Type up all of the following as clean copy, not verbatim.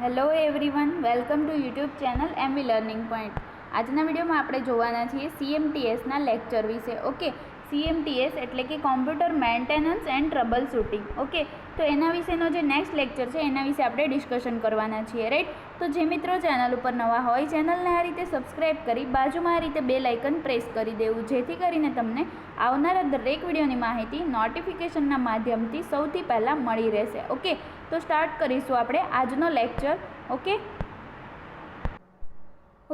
Hello everyone, welcome to YouTube channel MV learning point. આજના વિડીયોમાં આપણે જોવાના છીએ CMTSના લેક્ચર વિશે. ઓકે, CMTS એટલે કે computer maintenance and troubleshooting. Okay, તો એના વિશેનો જે નેક્સ્ટ લેક્ચર છે એના વિશે આપણે ડિસ્કશન કરવાના છીએ, રાઈટ. તો જે મિત્રો ચેનલ ઉપર નવા હોય ચેનલને આ રીતે સબસ્ક્રાઈબ કરી બાજુમાં આ રીતે બેલ આઇકન પ્રેસ કરી દેવું, જેથી કરીને તમને આવનારા દરેક વિડીયોની માહિતી નોટિફિકેશનના માધ્યમથી સૌથી પહેલાં મળી રહેશે. ઓકે, તો સ્ટાર્ટ કરીશું આપણે આજનો લેક્ચર.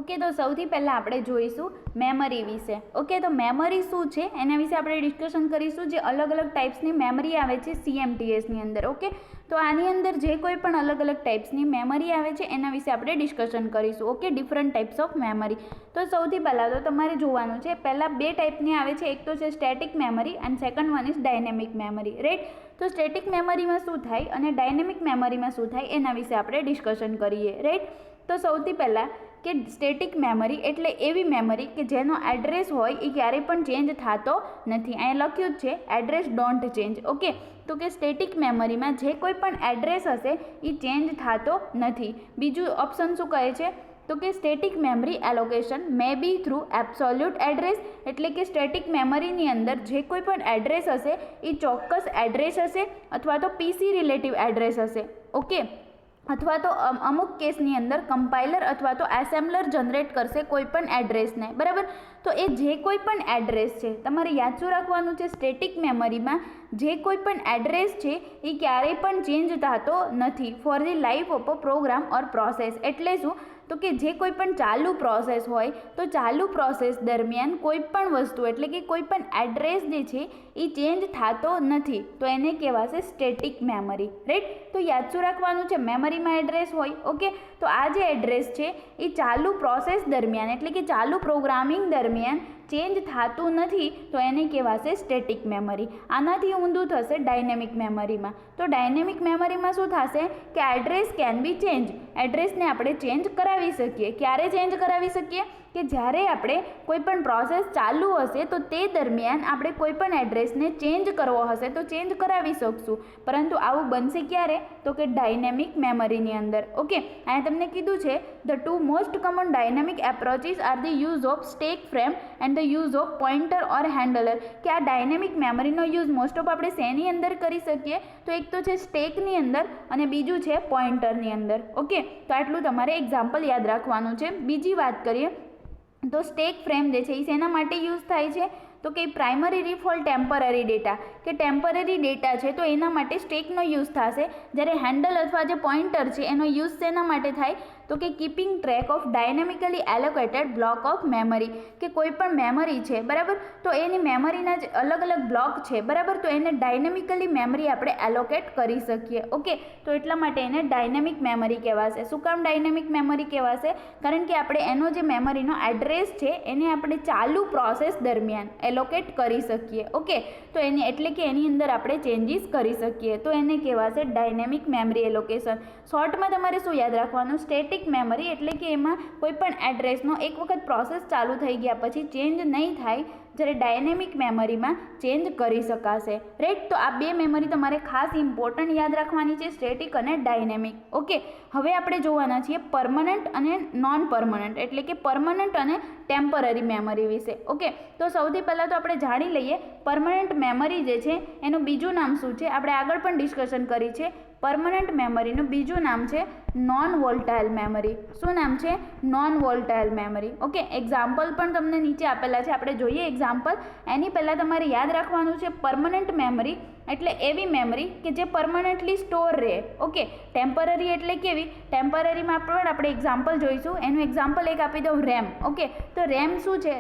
ઓકે, તો સૌથી પહેલાં આપણે જોઈશું મેમરી વિશે. ઓકે, તો મેમરી શું છે એના વિશે આપણે ડિસ્કશન કરીશું. જે અલગ અલગ ટાઈપ્સની મેમરી આવે છે CMTSની અંદર. ઓકે, તો આની અંદર જે કોઈ પણ અલગ અલગ ટાઈપ્સની મેમરી આવે છે એના વિશે આપણે ડિસ્કશન કરીશું. Okay, different types of memory. તો સૌથી પહેલાં તો તમારે જોવાનું છે, પહેલાં બે ટાઈપની આવે છે. એક તો છે static memory and second one is dynamic memory, right. તો સ્ટેટિક મેમરીમાં શું થાય અને ડાયનેમિક મેમરીમાં શું થાય એના વિશે આપણે ડિસ્કશન કરીએ, રાઈટ. તો સૌથી પહેલાં કે સ્ટેટિક મેમરી એટલે એવી મેમરી કે જેનો એડ્રેસ હોય એ ક્યારેય પણ ચેન્જ થતો નથી. અહીંયા લખ્યું જ છે એડ્રેસ ડોન્ટ ચેન્જ. ઓકે, તો કે સ્ટેટિક મેમરીમાં જે કોઈ પણ એડ્રેસ હશે એ ચેન્જ થતો નથી. બીજું ઓપ્શન શું કહે છે, તો કે સ્ટેટિક મેમરી એલોકેશન મે બી થ્રુ એબ્સોલ્યુટ એડ્રેસ, એટલે કે સ્ટેટિક મેમરીની અંદર જે કોઈ પણ એડ્રેસ હશે એ ચોક્કસ એડ્રેસ હશે અથવા તો PC રિલેટિવ એડ્રેસ હશે. ઓકે, અથવા તો અમુક કેસની અંદર કમ્પાઇલર અથવા તો એસેમ્બલર જનરેટ કરશે કોઈ પણ એડ્રેસને, બરાબર. તો એ જે કોઈ પણ એડ્રેસ છે તમારે યાદ શું રાખવાનું છે, સ્ટેટિક મેમરીમાં જે કોઈ પણ એડ્રેસ છે એ ક્યારેય પણ ચેન્જ થતો નથી for the life of a program or process. એટલે શું, તો કે જે કોઈ પણ ચાલુ પ્રોસેસ હોય તો ચાલુ પ્રોસેસ દરમિયાન કોઈ પણ વસ્તુ એટલે કે કોઈ પણ એડ્રેસ જે છે એ ચેન્જ થતો નથી, તો એને કહેવાશે સ્ટેટિક મેમરી, રાઈટ. તો યાદ શું રાખવાનું છે, મેમરીમાં એડ્રેસ હોય. ઓકે, તો આ જે એડ્રેસ છે એ ચાલુ પ્રોસેસ દરમિયાન એટલે કે ચાલુ પ્રોગ્રામિંગ દરમિયાન ચેન્જ થતું નથી, તો એને કહેવાશે સ્ટેટિક મેમરી. આનાથી ઊંધું થશે ડાયનેમિક મેમરીમાં. તો ડાયનેમિક મેમરીમાં શું થશે કે એડ્રેસ કેન બી ચેન્જ. એડ્રેસને આપણે ચેન્જ કરાવી શકીએ. ક્યારે ચેન્જ કરાવી શકીએ, કે જ્યારે આપણે કોઈ પણ પ્રોસેસ ચાલુ હશે તો તે દરમિયાન આપણે કોઈ પણ એડ્રેસને ચેન્જ કરવો હશે તો ચેન્જ કરાવી શકશું. પરંતુ આવું બનશે ક્યારે, તો કે ડાયનેમિક મેમરીની અંદર. ઓકે, અહીંયા તમને કીધું છે the two most common dynamic approaches are the use of stack frame and the use of pointer or handler. કે આ ડાયનેમિક મેમરીનો યુઝ મોસ્ટ ઓફ આપણે શેની અંદર કરી શકીએ, તો એક તો છે સ્ટેકની અંદર અને બીજું છે પોઇન્ટરની અંદર. ઓકે, તો આટલું તમારે એક્ઝામ્પલ યાદ રાખવાનું છે. બીજી વાત કરીએ તો સ્ટેક ફ્રેમ જે છે એ શેના માટે યુઝ થાય છે, તો કે પ્રાઇમરી ફોર ટેમ્પરરી ડેટા, કે ટેમ્પરરી ડેટા છે તો એના માટે સ્ટેકનો યુઝ થશે. જ્યારે હેન્ડલ અથવા જે પોઇન્ટર છે એનો યુઝ શેના માટે થાય, તો કે keeping track of dynamically allocated block of memory. કે કોઈ પણ મેમરી છે, બરાબર, તો એની મેમરીના જ અલગ અલગ બ્લોક છે, બરાબર, તો એને ડાયનેમિકલી મેમરી આપણે એલોકેટ કરી શકીએ. ઓકે, તો એટલા માટે એને ડાયનેમિક મેમરી કહેવાશે. શું કામ ડાયનેમિક મેમરી કહેવાશે, કારણ કે આપણે એનો જે મેમરીનો એડ્રેસ છે એને આપણે ચાલુ પ્રોસેસ દરમિયાન એલોકેટ કરી શકીએ. ઓકે, તો એની એટલે કે એની અંદર આપણે ચેન્જીસ કરી શકીએ, તો એને કહેવાશે ડાયનેમિક મેમરી એલોકેશન. શોર્ટમાં તમારે શું યાદ રાખવાનું, સ્ટેટિક મેમરી એટલે કે એમાં કોઈ પણ એડ્રેસનો એક વખત પ્રોસેસ ચાલુ થઈ ગયા પછી ચેન્જ નહીં થાય, જ્યારે ડાયનેમિક મેમરીમાં ચેન્જ કરી શકાશે, રાઈટ. તો આ બે મેમરી તમારે ખાસ ઇમ્પોર્ટન્ટ યાદ રાખવાની છે, સ્ટેટિક અને ડાયનેમિક. ઓકે, હવે આપણે જોવાના છીએ પરમનન્ટ અને નોન પરમનન્ટ એટલે કે પરમનન્ટ અને ટેમ્પરરી મેમરી વિશે. ઓકે, તો સૌથી પહેલાં તો આપણે જાણી લઈએ પરમનન્ટ મેમરી જે છે એનું બીજું નામ શું છે. આપણે આગળ પણ ડિસ્કશન કરી છે. પરમનન્ટ મેમરીનું બીજું નામ છે નોન વોલ્ટાઇલ મેમરી. શું નામ છે, non volatile memory. Okay, example પણ તમને નીચે આપેલા છે, આપણે જોઈએ એક્ઝામ્પલ. એની પહેલાં તમારે યાદ રાખવાનું છે પરમનન્ટ મેમરી એટલે એવી મેમરી કે જે પરમનન્ટલી સ્ટોર રહે. ઓકે, ટેમ્પરરી એટલે કેવી, ટેમ્પરરીમાં પણ આપણે એક્ઝામ્પલ જોઈશું. એનું એક્ઝામ્પલ એક આપી દઉં, રેમ. ઓકે, તો રેમ શું છે,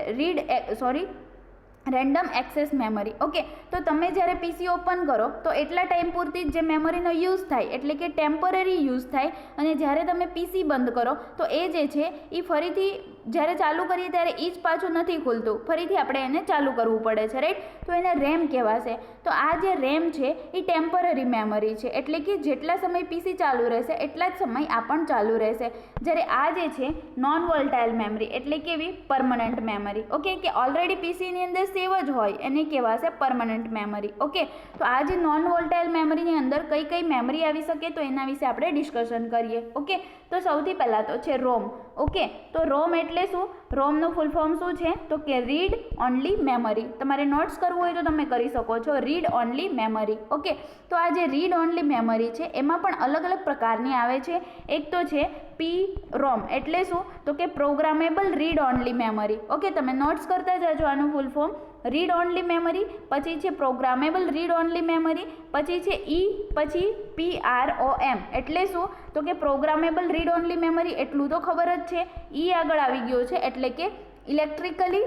રેન્ડમ એક્સેસ મેમરી. ઓકે, તો તમે જ્યારે PC ઓપન કરો તો એટલા ટાઈમ પૂરતી જ જે મેમરીનો યુઝ થાય એટલે કે ટેમ્પરરી યુઝ થાય, અને જ્યારે તમે PC બંધ કરો તો એ જે છે એ ફરીથી જ્યારે ચાલુ કરીએ ત્યારે એ જ પાછું નથી ખુલતું, ફરીથી આપણે એને ચાલુ કરવું પડે છે, રાઈટ. તો એને રેમ કહેવાશે. તો આ જે રેમ છે એ ટેમ્પરરી મેમરી છે, એટલે કે જેટલા સમય પીસી ચાલુ રહેશે એટલા જ સમય આ પણ ચાલુ રહેશે. જ્યારે આ જે છે નોન વોલ્ટાઇલ મેમરી, એટલે કેવી, પરમનન્ટ મેમરી. ઓકે, કે ઓલરેડી પીસીની અંદર સેવ જ હોય એને કહેવાશે પરમનન્ટ મેમરી. ઓકે, તો આ જે નોન વોલ્ટાઇલ મેમરીની અંદર કઈ કઈ મેમરી આવી શકે તો એના વિશે આપણે ડિસ્કશન કરીએ. ઓકે, તો સૌથી પહેલાં તો છે રોમ. ઓકે, તો રોમ એટલે શું, રોમનું ફૂલ ફોર્મ શું છે તો કે રીડ ઓનલી મેમરી. તમારે નોટ્સ કરવું હોય તો તમે કરી શકો છો, રીડ ઓનલી મેમરી. ઓકે, તો આ જે રીડ ઓનલી મેમરી છે એમાં પણ અલગ અલગ પ્રકારની આવે છે. એક તો છે PROM, એટલે શું તો કે programmable read only memory. Okay, તમે નોટ્સ કરતા જજો આનું full form, read only memory, પછી છે પ્રોગ્રામેબલ રીડ ઓનલી મેમરી, પછી છે પછી PROM, એટલે શું તો કે પ્રોગ્રામેબલ રીડ ઓનલી મેમરી. એટલું તો ખબર જ છે. આગળ આવી ગયો છે એટલે કે electrically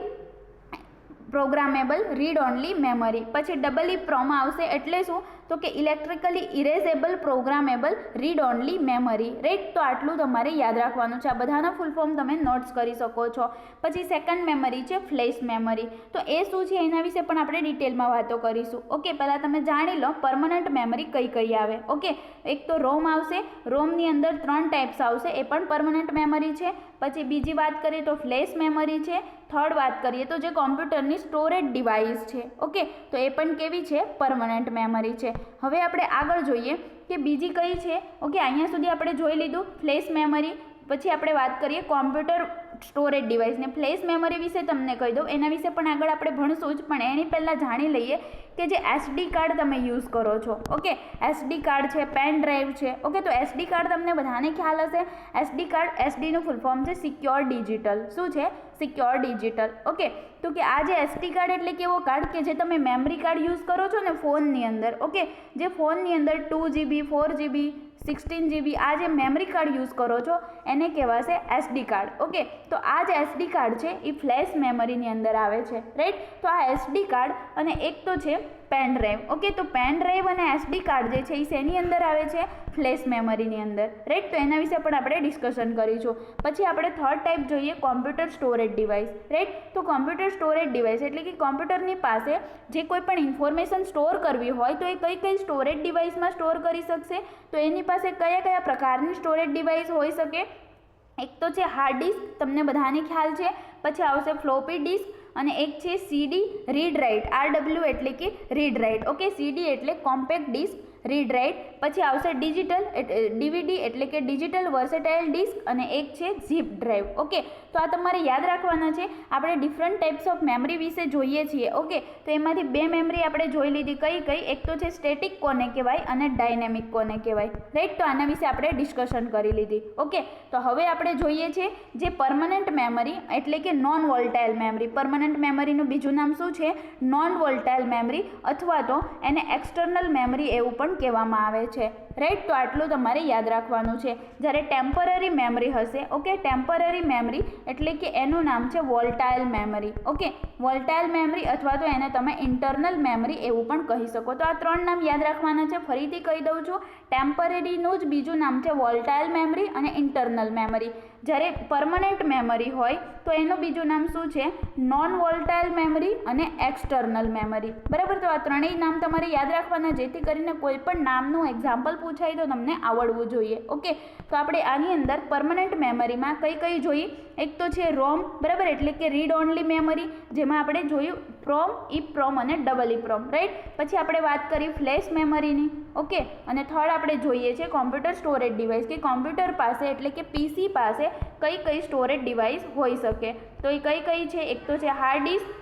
programmable read only memory. પછી EEPROM આવશે, એટલે શું તો કે electrically erasable programmable read only memory. Right, તો આટલું તમારે યાદ રાખવાનું છે. આ બધાના ફૂલ ફોર્મ તમે નોટ્સ કરી શકો છો. પછી સેકન્ડ મેમરી છે ફ્લેશ મેમરી. તો એ શું છે એના વિશે પણ આપણે ડિટેલમાં વાતો કરીશું. ઓકે, પહેલાં તમે જાણી લો પરમનન્ટ મેમરી કઈ કઈ આવે. ઓકે, એક તો રોમ આવશે. રોમની અંદર 3 ટાઈપ્સ આવશે, એ પણ પરમનન્ટ મેમરી છે. પછી બીજી વાત કરીએ તો ફ્લેશ મેમરી છે. થર્ડ વાત કરીએ તો જે કોમ્પ્યુટરની સ્ટોરેજ ડિવાઇસ છે. ઓકે, તો એ પણ કેવી છે, પરમનન્ટ મેમરી છે. હવે આપણે આગળ જોઈએ કે બીજી કઈ છે. ઓકે, અહીંયા સુધી આપણે જોઈ લીધું ફ્લેશ મેમરી. પછી આપણે વાત કરીએ કોમ્પ્યુટર સ્ટોરેજ ડિવાઇસને. ફ્લેશ મેમરી વિશે તમને કહી દઉં, એના વિશે પણ આગળ આપણે ભણશું જ, પણ એની પહેલાં જાણી લઈએ કે જે SD કાર્ડ તમે યુઝ કરો છો. ઓકે, SD કાર્ડ છે, પેન ડ્રાઈવ છે. ઓકે, તો SD કાર્ડ તમને બધાને ખ્યાલ હશે. SD કાર્ડ, SDનું ફૂલ ફોર્મ છે સિક્યોર ડિજિટલ. શું છે, સિક્યોર ડિજિટલ. ઓકે, તો કે આ જે SD કાર્ડ એટલે કેવો કાર્ડ કે જે તમે મેમરી કાર્ડ યુઝ કરો છો ને ફોનની અંદર. ઓકે, જે ફોનની અંદર 2GB 4GB 16GB આ જે મેમરી કાર્ડ યુઝ કરો છો એને કહેવાશે SD કાર્ડ. ઓકે, તો આ જે SD કાર્ડ છે એ ફ્લેશ મેમરીની અંદર આવે છે. રાઈટ, તો આ SD કાર્ડ અને એક તો છે પેન ડ્રાઈવ. ઓકે, તો પેન ડ્રાઈવ અને SD કાર્ડ જે છે એ શેની અંદર આવે છે, ફ્લેશ મેમરીની અંદર. રાઈટ, તો એના વિશે પણ આપણે ડિસ્કશન કરીશું. પછી આપણે થર્ડ ટાઈપ જોઈએ કોમ્પ્યુટર સ્ટોરેજ ડિવાઇસ. રાઈટ, તો કોમ્પ્યુટર સ્ટોરેજ ડિવાઇસ એટલે કે કોમ્પ્યુટરની પાસે જે કોઈ પણ ઇન્ફોર્મેશન સ્ટોર કરવી હોય તો એ કઈ કઈ સ્ટોરેજ ડિવાઇસમાં સ્ટોર કરી શકશે. તો એની પાસે કયા કયા પ્રકારની સ્ટોરેજ ડિવાઇસ હોઈ શકે. એક તો છે હાર્ડ ડિસ્ક, તમને બધાને ખ્યાલ છે. પછી આવશે ફ્લોપી ડિસ્ક અને એક છે CD રીડ રાઇટ. RW એટલે કે રીડ રાઇટ. ઓકે, CD એટલે કોમ્પેક્ટ ડિસ્ક, રીડ રાઇટ. પછી આવશે ડિજિટલ DVD એટલે કે ડિજિટલ વર્સેટાઇલ ડિસ્ક અને એક છે ઝીપ ડ્રાઈવ. ઓકે, તો આ તમારે યાદ રાખવાના છે. આપણે ડિફરન્ટ ટાઈપ્સ ઓફ મેમરી વિશે જોઈએ છીએ. ઓકે, તો એમાંથી 2 મેમરી આપણે જોઈ લીધી. કઈ કઈ, એક તો છે સ્ટેટિક કોને કહેવાય અને ડાયનેમિક કોને કહેવાય. રાઈટ, તો આના વિશે આપણે ડિસ્કશન કરી લીધી. ઓકે, તો હવે આપણે જોઈએ છે જે પરમનન્ટ મેમરી એટલે કે નોન વોલ્ટાઇલ મેમરી. પરમનન્ટ મેમરીનું બીજું નામ શું છે, નોન વોલ્ટાઇલ મેમરી, અથવા તો એને એક્સટર્નલ મેમરી એવું પણ કહેવામાં આવે છે. રાઈટ, તો આટલું તમારે યાદ રાખવાનું છે. જ્યારે ટેમ્પરરી મેમરી હશે, ઓકે, ટેમ્પરરી મેમરી એટલે કે એનું નામ છે volatile memory. Okay, volatile memory અથવા તો એને તમે ઇન્ટરનલ મેમરી એવું પણ કહી શકો. તો આ 3 નામ યાદ રાખવાના છે. ફરીથી કહી દઉં છું, ટેમ્પરરીનું જ બીજું નામ છે વોલ્ટાઇલ મેમરી અને ઇન્ટરનલ મેમરી. જ્યારે પરમનન્ટ મેમરી હોય તો એનું બીજું નામ શું છે, નોન વોલ્ટાઇલ મેમરી અને એક્સટર્નલ મેમરી. બરાબર, તો આ ત્રણેય નામ તમારે યાદ રાખવાના, જેથી કરીને કોઈ પણ નામનું એક્ઝામ્પલ પૂછાય તો તમને આવડવું જોઈએ. ઓકે, તો આપણે આની અંદર પરમનન્ટ મેમરીમાં કઈ કઈ જોઈ. એક તો છે રોમ, બરાબર, એટલે કે રીડ ઓનલી મેમરી, જેમાં આપણે જોયું PROM, EEPROM અને EEPROM. રાઈટ, પછી આપણે વાત કરી ફ્લેશ મેમરીની. ઓકે, અને થર્ડ આપણે જોઈએ છે કોમ્પ્યુટર સ્ટોરેજ ડિવાઇસ, કે કોમ્પ્યુટર પાસે એટલે કે PC પાસે કઈ કઈ સ્ટોરેજ ડિવાઇસ હોઈ શકે. તો એ કઈ કઈ છે, એક તો છે hard disk,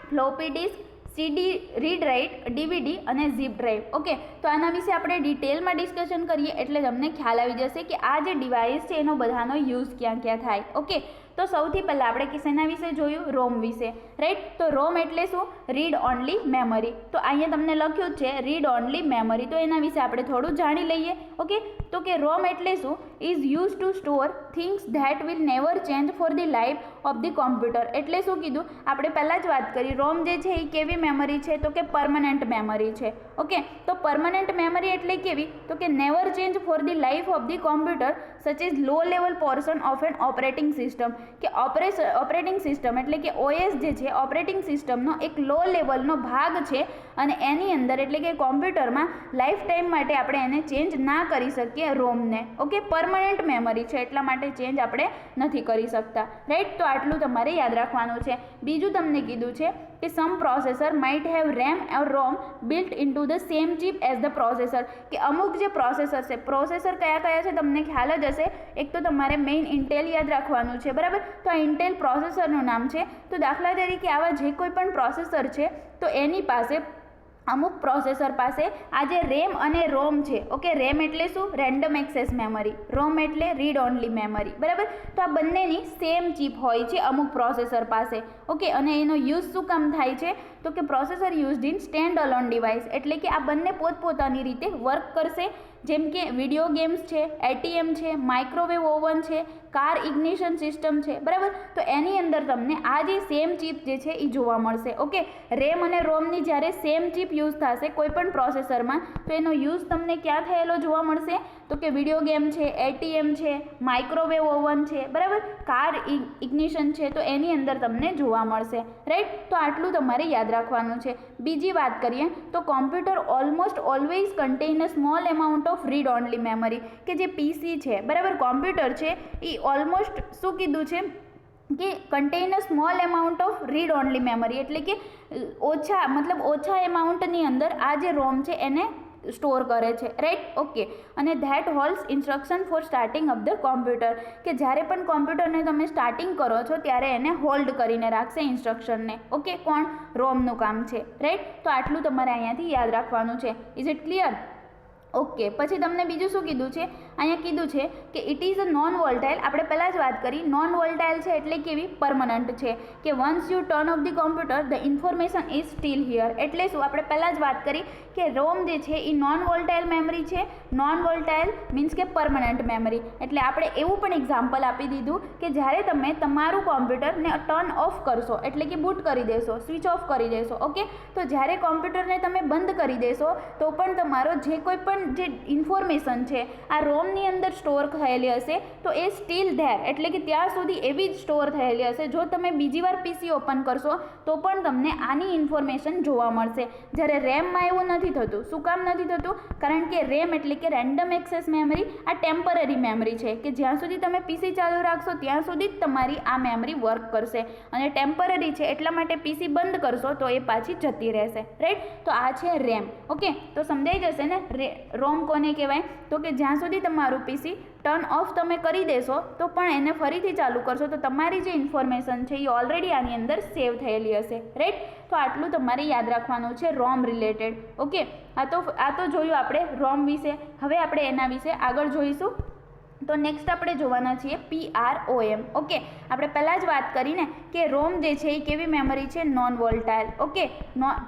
floppy disk, CD read write, DVD અને ઝીપ ડ્રાઈવ. ઓકે, તો આના વિશે આપણે ડિટેલમાં ડિસ્કશન કરીએ એટલે તમને ખ્યાલ આવી જશે કે આ જે ડિવાઇસ છે એનો બધાનો યુઝ ક્યાં ક્યાં થાય. ઓકે, તો સૌથી પહેલાં આપણે શેના વિશે જોયું, રોમ વિશે. રાઈટ, તો રોમ એટલે શું, રીડ ઓનલી મેમરી. તો અહીંયા તમને લખ્યું છે રીડ ઓનલી મેમરી, તો એના વિશે આપણે થોડું જાણી લઈએ. ઓકે, તો કે રોમ એટલે શું, is use to store things that will never change for the life of the computer. એટલે શું કીધું, આપણે પહેલાં જ વાત કરી, રોમ જે છે એ કેવી મેમરી છે તો કે પરમનન્ટ મેમરી છે. ઓકે, તો પરમનન્ટ મેમરી એટલે કેવી, તો કે never change for the life of the computer such is low level portion of an operating system. કે ઓપરેટિંગ સિસ્ટમ એટલે કે OS જે છે ઓપરેટિંગ સિસ્ટમનો એક લો લેવલનો ભાગ છે અને એની અંદર એટલે કે કોમ્પ્યુટરમાં લાઈફ ટાઈમ માટે આપણે એને ચેન્જ ના કરી શકીએ રોમને. ઓકે, પરમનન્ટ મેમરી છે એટલા માટે ચેન્જ આપણે નથી કરી શકતા. રાઈટ, તો આટલું તમારે યાદ રાખવાનું છે. બીજું તમને કીધું છે કે some processor might have RAM or ROM built into the same chip as the processor, કે અમુક જે પ્રોસેસર છે, પ્રોસેસર કયા કયા છે તમને ખ્યાલ જ હશે. એક તો તમારે મેઇન ઇન્ટેલ યાદ રાખવાનું છે, બરાબર. તો આ ઇન્ટેલ પ્રોસેસરનું નામ છે. તો દાખલા તરીકે આવા જે કોઈ પણ પ્રોસેસર છે તો એની પાસે અમુક પ્રોસેસર પાસે આ જે રેમ અને રોમ છે, ઓકે, રેમ એટલે શું? રેન્ડમ એક્સેસ મેમરી, રોમ એટલે રીડ ઓનલી મેમરી, બરાબર. તો આ બંનેની સેમ ચિપ હોય છે અમુક પ્રોસેસર પાસે, ઓકે. અને એનો યુઝ શું કામ થાય છે? તો કે processor used in stand alone device, એટલે કે આ બંને પોતપોતાની રીતે વર્ક કરશે. જેમ કે વિડીયો ગેમ્સ છે, ATM છે, માઇક્રોવેવ ઓવન છે, કાર ઇગ્નિશન સિસ્ટમ છે, બરાબર. તો એની અંદર તમને આ જે સેમ ચિપ જે છે એ જોવા મળશે, ઓકે. રેમ અને રોમની જ્યારે સેમ ચિપ યુઝ થશે કોઈ પણ પ્રોસેસરમાં તો એનો યુઝ તમને ક્યાં થયેલો જોવા મળશે? તો કે વિડીયો ગેમ છે, ATM છે, માઇક્રોવેવ ઓવન છે, બરાબર, કાર ઇગ્નિશન છે, તો એની અંદર તમને જોવા મળશે. રાઈટ, તો આટલું તમારે યાદ રાખવાનું છે. બીજી વાત કરીએ તો computer almost always contain a small amount of read only memory, કે જે PC છે, બરાબર, કોમ્પ્યુટર છે એ ઓલમોસ્ટ શું કીધું છે કે contain a small amount of read only memory, એટલે કે ઓછા એમાઉન્ટની અંદર આ જે રોમ છે એને સ્ટોર કરે છે. Right, okay. અને that holds instruction for starting of the computer, કે જ્યારે પણ કોમ્પ્યુટરને તમે સ્ટાર્ટિંગ કરો છો ત્યારે એને હોલ્ડ કરીને રાખશે ઇન્સ્ટ્રક્શનને, ઓકે. કોણ? રોમનું કામ છે. રાઈટ, તો આટલું તમારે અહીંયાથી યાદ રાખવાનું છે. Is it clear? ઓકે. પછી તમને બીજું શું કીધું છે? અહીંયા કીધું છે કે it is a non volatile. આપણે પહેલાં જ વાત કરી, નોન વોલ્ટાઇલ છે એટલે કેવી? પરમનન્ટ છે. કે once U turn off the computer the information is still here, એટલે શું? આપણે પહેલાં જ વાત કરી કે રોમ જે છે એ નોન વોલ્ટાઇલ મેમરી છે. નોન વોલ્ટાઇલ મીન્સ કે પરમનન્ટ મેમરી. એટલે આપણે એવું પણ એક્ઝામ્પલ આપી દીધું કે જ્યારે તમે તમારું કોમ્પ્યુટરને ટર્ન ઓફ કરશો એટલે કે બૂટ કરી દેશો, સ્વિચ ઓફ કરી દેશો, ઓકે. તો જ્યારે કોમ્પ્યુટરને તમે બંધ કરી દેશો તો પણ તમારો જે કોઈ પણ જે ઇન્ફોર્મેશન છે આ રોમની અંદર સ્ટોર થયેલી હશે તો એ સ્ટીલ ધેર, એટલે કે ત્યાં સુધી એવી જ સ્ટોર થયેલી હશે. જો તમે બીજી વાર PC ઓપન કરશો તો પણ તમને આની ઇન્ફોર્મેશન જોવા મળશે. જ્યારે રેમમાં એવું નથી થતું. શું કામ નથી થતું? કારણ કે રેમ એટલે કે રેન્ડમ એક્સેસ મેમરી આ ટેમ્પરરી મેમરી છે કે જ્યાં સુધી તમે PC ચાલુ રાખશો ત્યાં સુધી જ તમારી આ મેમરી વર્ક કરશે, અને ટેમ્પરરી છે એટલા માટે PC બંધ કરશો તો એ પાછી જતી રહેશે. રાઈટ, તો આ છે રેમ, ઓકે. તો સમજાઈ જશે ને રોમ કોને કહેવાય? તો કે જ્યાં સુધી તમારું PC ટર્ન ઓફ તમે કરી દેશો તો પણ એને ફરીથી ચાલુ કરશો તો તમારી જે ઇન્ફોર્મેશન છે એ ઓલરેડી આની અંદર સેવ થયેલી હશે. રાઈટ, તો આટલું તમારે યાદ રાખવાનું છે રોમ રિલેટેડ, ઓકે. આ તો જોયું આપણે રોમ વિશે. હવે આપણે એના વિશે આગળ જોઈશું. તો નેક્સ્ટ આપણે જોવાના છીએ PROM, ઓકે. આપણે પહેલાં જ વાત કરીને કે રોમ જે છે એ કેવી મેમરી છે? Non volatile, okay.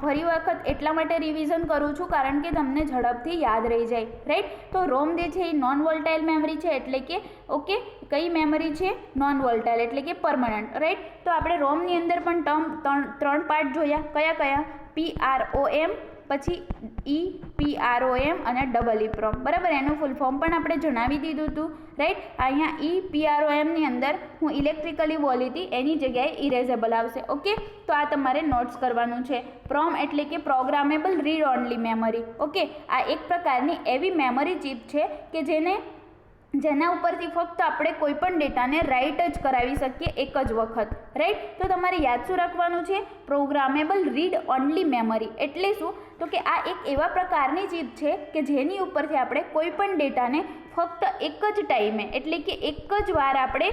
ફરી વખત એટલા માટે રિવિઝન કરું છું કારણ કે તમને ઝડપથી યાદ રહી જાય. રાઈટ, તો રોમ જે છે એ નોન વોલ્ટાઇલ મેમરી છે એટલે કે, ઓકે, કઈ મેમરી છે? નોન વોલ્ટાઇલ એટલે કે પરમનન્ટ. રાઈટ, તો આપણે રોમની અંદર પણ ત્રણ પાર્ટ જોયા. કયા કયા? PROM, પછી EPROM અને EEPROM, બરાબર. એનું ફૂલ ફોર્મ પણ આપણે જણાવી દીધું હતું. રાઈટ, અહીંયા EPROMની અંદર હું ઇલેક્ટ્રિકલી બોલી હતી એની જગ્યાએ ઇરેઝેબલ આવશે, ઓકે. તો આ તમારે નોટ્સ કરવાનું છે. પ્રોમ એટલે કે programmable read only memory, okay. આ એક પ્રકારની એવી મેમરી ચિપ છે કે જેના ઉપરથી ફક્ત આપણે કોઈ પણ ડેટાને રાઇટ જ કરાવી શકીએ એક જ વખત. રાઈટ, તો તમારે યાદ શું રાખવાનું છે? પ્રોગ્રામેબલ રીડ ઓનલી મેમરી એટલે શું? તો કે આ એક એવા પ્રકારની ચિપ છે કે જેની ઉપરથી આપણે કોઈ પણ ડેટાને ફક્ત એક જ ટાઈમે એટલે કે એક જ વાર આપણે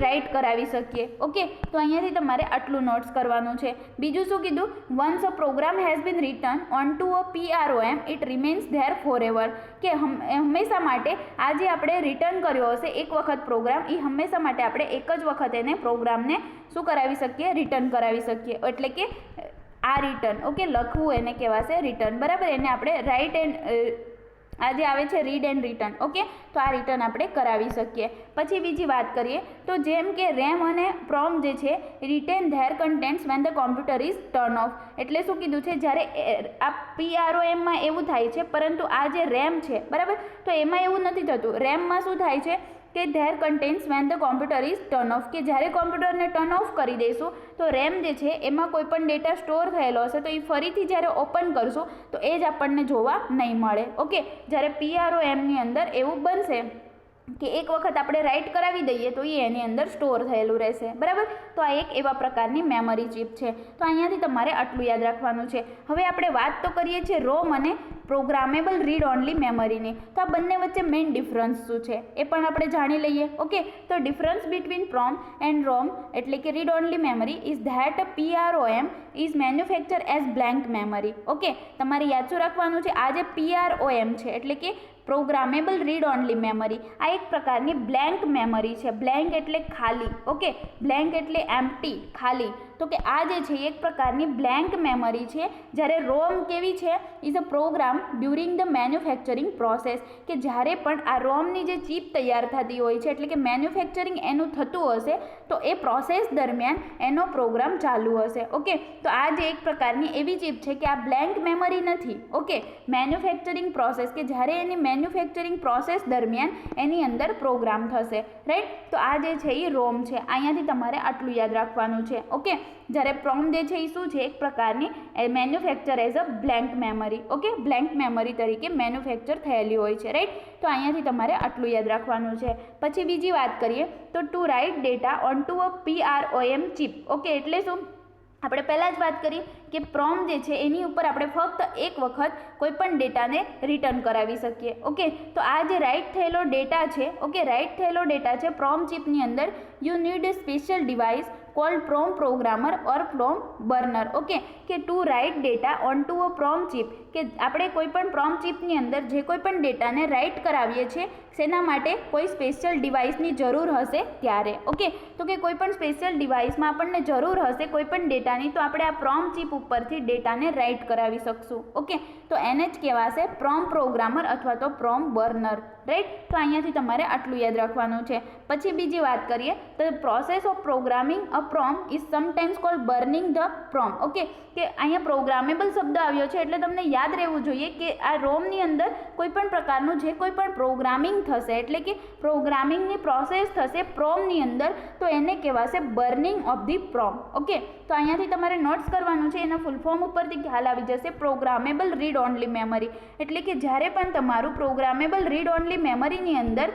રાઇટ કરાવી શકીએ, ઓકે. તો અહીંયાથી તમારે આટલું નોટ્સ કરવાનું છે. બીજું શું કીધું? Once a program has been written on to a PROM it remains there forever, કે હંમેશા માટે આ જે આપણે રિટર્ન કર્યો હશે એક વખત પ્રોગ્રામ એ હંમેશા માટે આપણે એક જ વખત એને પ્રોગ્રામને શું કરાવી શકીએ? રિટર્ન કરાવી શકીએ. એટલે કે આ રિટર્ન, ઓકે, લખવું એને કહેવાશે રિટર્ન, બરાબર. એને આપણે રાઇટ એન્ડ આ જે આવે છે રીડ એન્ડ રિટર્ન, ઓકે. તો આ રિટર્ન આપણે કરાવી શકીએ. પછી બીજી વાત કરીએ તો જેમ કે રેમ અને પ્રોમ જે છે written there contents when the computer is turn of, એટલે શું કીધું છે? જ્યારે આ PROMમાં એવું થાય છે પરંતુ આ જે રેમ છે, બરાબર, તો એમાં એવું નથી થતું. રેમમાં શું થાય છે કે there contains when the computer is turn of, કે જ્યારે કોમ્પ્યુટરને ટર્ન ઓફ કરી દઈશું તો રેમ જે છે એમાં કોઈ પણ ડેટા સ્ટોર થયેલો હશે તો એ ફરીથી જ્યારે ઓપન કરશું તો એ જ આપણને જોવા નહીં મળે. ઓકે, જ્યારે PROMની અંદર એવું બનશે કે એક વખત આપણે રાઇટ કરાવી દઈએ તો એ એની અંદર સ્ટોર થયેલું રહેશે. બરાબર, તો આ એક એવા પ્રકારની મેમરી ચિપ છે. તો અહીંયાથી તમારે આટલું યાદ રાખવાનું છે. હવે આપણે વાત તો કરીએ છીએ રોમ અને પ્રોગ્રામેબલ રીડ ઓનલી મેમરીની. તો આ બંને વચ્ચે મેઇન ડિફરન્સ શું છે એ પણ આપણે જાણી લઈએ. ઓકે, તો ડિફરન્સ બિટવીન પ્રોમ એન્ડ રોમ એટલે કે read only memory is that PROM is manufacture as blank memory. Okay, તમારે યાદ શું રાખવાનું છે, આ જે PROM છે એટલે કે પ્રોગ્રામેબલ રીડ ઓનલી મેમરી, આ એક પ્રકારની બ્લેન્ક મેમરી છે. બ્લેન્ક એટલે ખાલી. ઓકે, બ્લેન્ક એટલે એમ્પ્ટી, ખાલી. તો કે આ જે છે એક પ્રકારની બ્લેન્ક મેમરી છે. જ્યારે રોમ કેવી છે, is a program during the manufacturing process, કે જ્યારે પણ આ રોમની જે ચિપ તૈયાર થતી હોય છે એટલે કે મેન્યુફેક્ચરિંગ એનું થતું હશે તો એ પ્રોસેસ દરમિયાન એનો પ્રોગ્રામ ચાલુ હશે. ઓકે, તો આ જે એક પ્રકારની એવી ચિપ છે કે આ બ્લેન્ક મેમરી નથી. ઓકે, મેન્યુફેક્ચરિંગ પ્રોસેસ, કે જ્યારે એની મેન્યુફેક્ચરિંગ પ્રોસેસ દરમિયાન એની અંદર પ્રોગ્રામ થશે. રાઈટ, તો આ જે છે એ રોમ છે. અહીંયાથી તમારે આટલું યાદ રાખવાનું છે. ઓકે, જ્યારે પ્રોમ જે છે એ શું છે, એક પ્રકારની manufacture as a blank memory. Okay, blank memory તરીકે મેન્યુફેક્ચર થયેલી હોય છે. રાઈટ, તો અહીંયાથી તમારે આટલું યાદ રાખવાનું છે. પછી બીજી વાત કરીએ તો to write data on to a PROM chip. Okay, એટલે શું, આપણે પહેલાં જ વાત કરી કે પ્રોમ જે છે એની ઉપર આપણે ફક્ત એક વખત કોઈ પણ ડેટાને રિટર્ન કરાવી શકીએ. ઓકે, તો આ જે રાઇટ થયેલો ડેટા છે, ઓકે, રાઇટ થયેલો ડેટા છે પ્રોમ ચિપની અંદર, you need a special device called PROM programmer or PROM burner. Okay, કે to write data on to a PROM chip, કે આપણે કોઈ પણ પ્રોમ ચિપની અંદર જે કોઈ પણ ડેટાને રાઇટ કરાવીએ છીએ શેના માટે, કોઈ સ્પેશિયલ ડિવાઇસની જરૂર હશે ત્યારે. ઓકે, તો કે કોઈ પણ સ્પેશિયલ ડિવાઇસમાં આપણને જરૂર હશે કોઈ પણ ડેટાની તો આપણે આ પ્રોમ ચિપ ઉપરથી ડેટાને રાઇટ કરાવી શકશું. ઓકે, તો એને જ કહેવાશે પ્રોમ પ્રોગ્રામર અથવા તો પ્રોમ બર્નર. રાઈટ, તો અહીંયાથી તમારે આટલું યાદ રાખવાનું છે. પછી બીજી વાત કરીએ તો process of programming a prom is sometimes cold burning the prom. Okay, કે અહીંયા પ્રોગ્રામેબલ શબ્દ આવ્યો છે એટલે તમને યાદ રહેવું જોઈએ કે આ રોમની અંદર કોઈ પણ પ્રકારનું જે કોઈ પણ પ્રોગ્રામિંગ થશે એટલે કે પ્રોગ્રામિંગની પ્રોસેસ થશે પ્રોમની અંદર તો એને કહેવાશે burning of the prom. Okay, તો અહીંયાથી તમારે નોટ્સ કરવાનું છે. એના ફૂલ ફોર્મ ઉપરથી ખ્યાલ આવી જશે. પ્રોગ્રામેબલ રીડ ઓનલી મેમરી એટલે કે જ્યારે પણ તમારું પ્રોગ્રામેબલ રીડ ઓનલી મેમરીની અંદર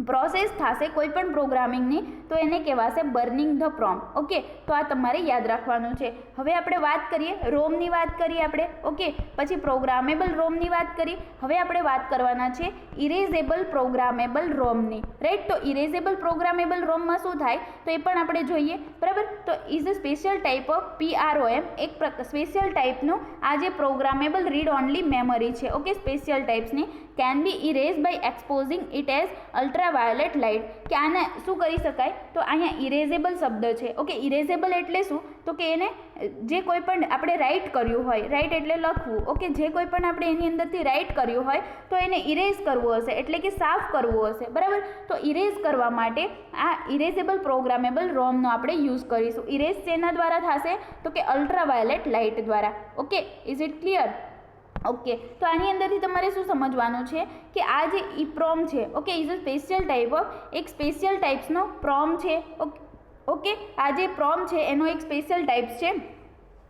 પ્રોસેસ થશે કોઈ પણ પ્રોગ્રામિંગની તો એને કહેવાશે બર્નિંગ ધ પ્રોમ. ઓકે, તો આ તમારે યાદ રાખવાનું છે. હવે આપણે વાત કરીએ રોમની વાત કરીએ આપણે. ઓકે, પછી પ્રોગ્રામેબલ રોમની વાત કરી. હવે આપણે વાત કરવાના છે ઇરેઝેબલ પ્રોગ્રામેબલ રોમની. રાઈટ, તો ઇરેઝેબલ પ્રોગ્રામેબલ રોમમાં શું થાય તો એ પણ આપણે જોઈએ. બરાબર, તો is a special type of PROM, એક સ્પેશિયલ ટાઈપનું આ જે પ્રોગ્રામેબલ રીડ ઓનલી મેમરી છે. ઓકે, સ્પેશિયલ ટાઈપ્સની can be erase by exposing it as ultraviolet light, કે આને શું કરી શકાય તો અહીંયા ઇરેઝેબલ શબ્દ છે. ઓકે, ઇરેઝેબલ એટલે શું તો કે એને જે કોઈ પણ આપણે રાઇટ કર્યું હોય, રાઇટ એટલે લખવું. ઓકે, જે કોઈ પણ આપણે એની અંદરથી રાઇટ કર્યું હોય તો એને ઇરેઝ કરવું હશે એટલે કે સાફ કરવું હશે. બરાબર, તો ઇરેઝ કરવા માટે આ ઇરેઝેબલ પ્રોગ્રામેબલ રોમનો આપણે યુઝ કરીશું. ઇરેઝ શેના દ્વારા થશે તો કે અલ્ટ્રાવાયોલેટ લાઇટ દ્વારા. Okay, is it clear? Okay, તો આની અંદરથી તમારે શું સમજવાનું છે કે આ જે EPROM છે, okay, is a special type of, એક સ્પેશિયલ ટાઈપ્સનો પ્રોમ છે. ઓકે, આ જે પ્રોમ છે એનો એક સ્પેશિયલ ટાઈપ્સ છે.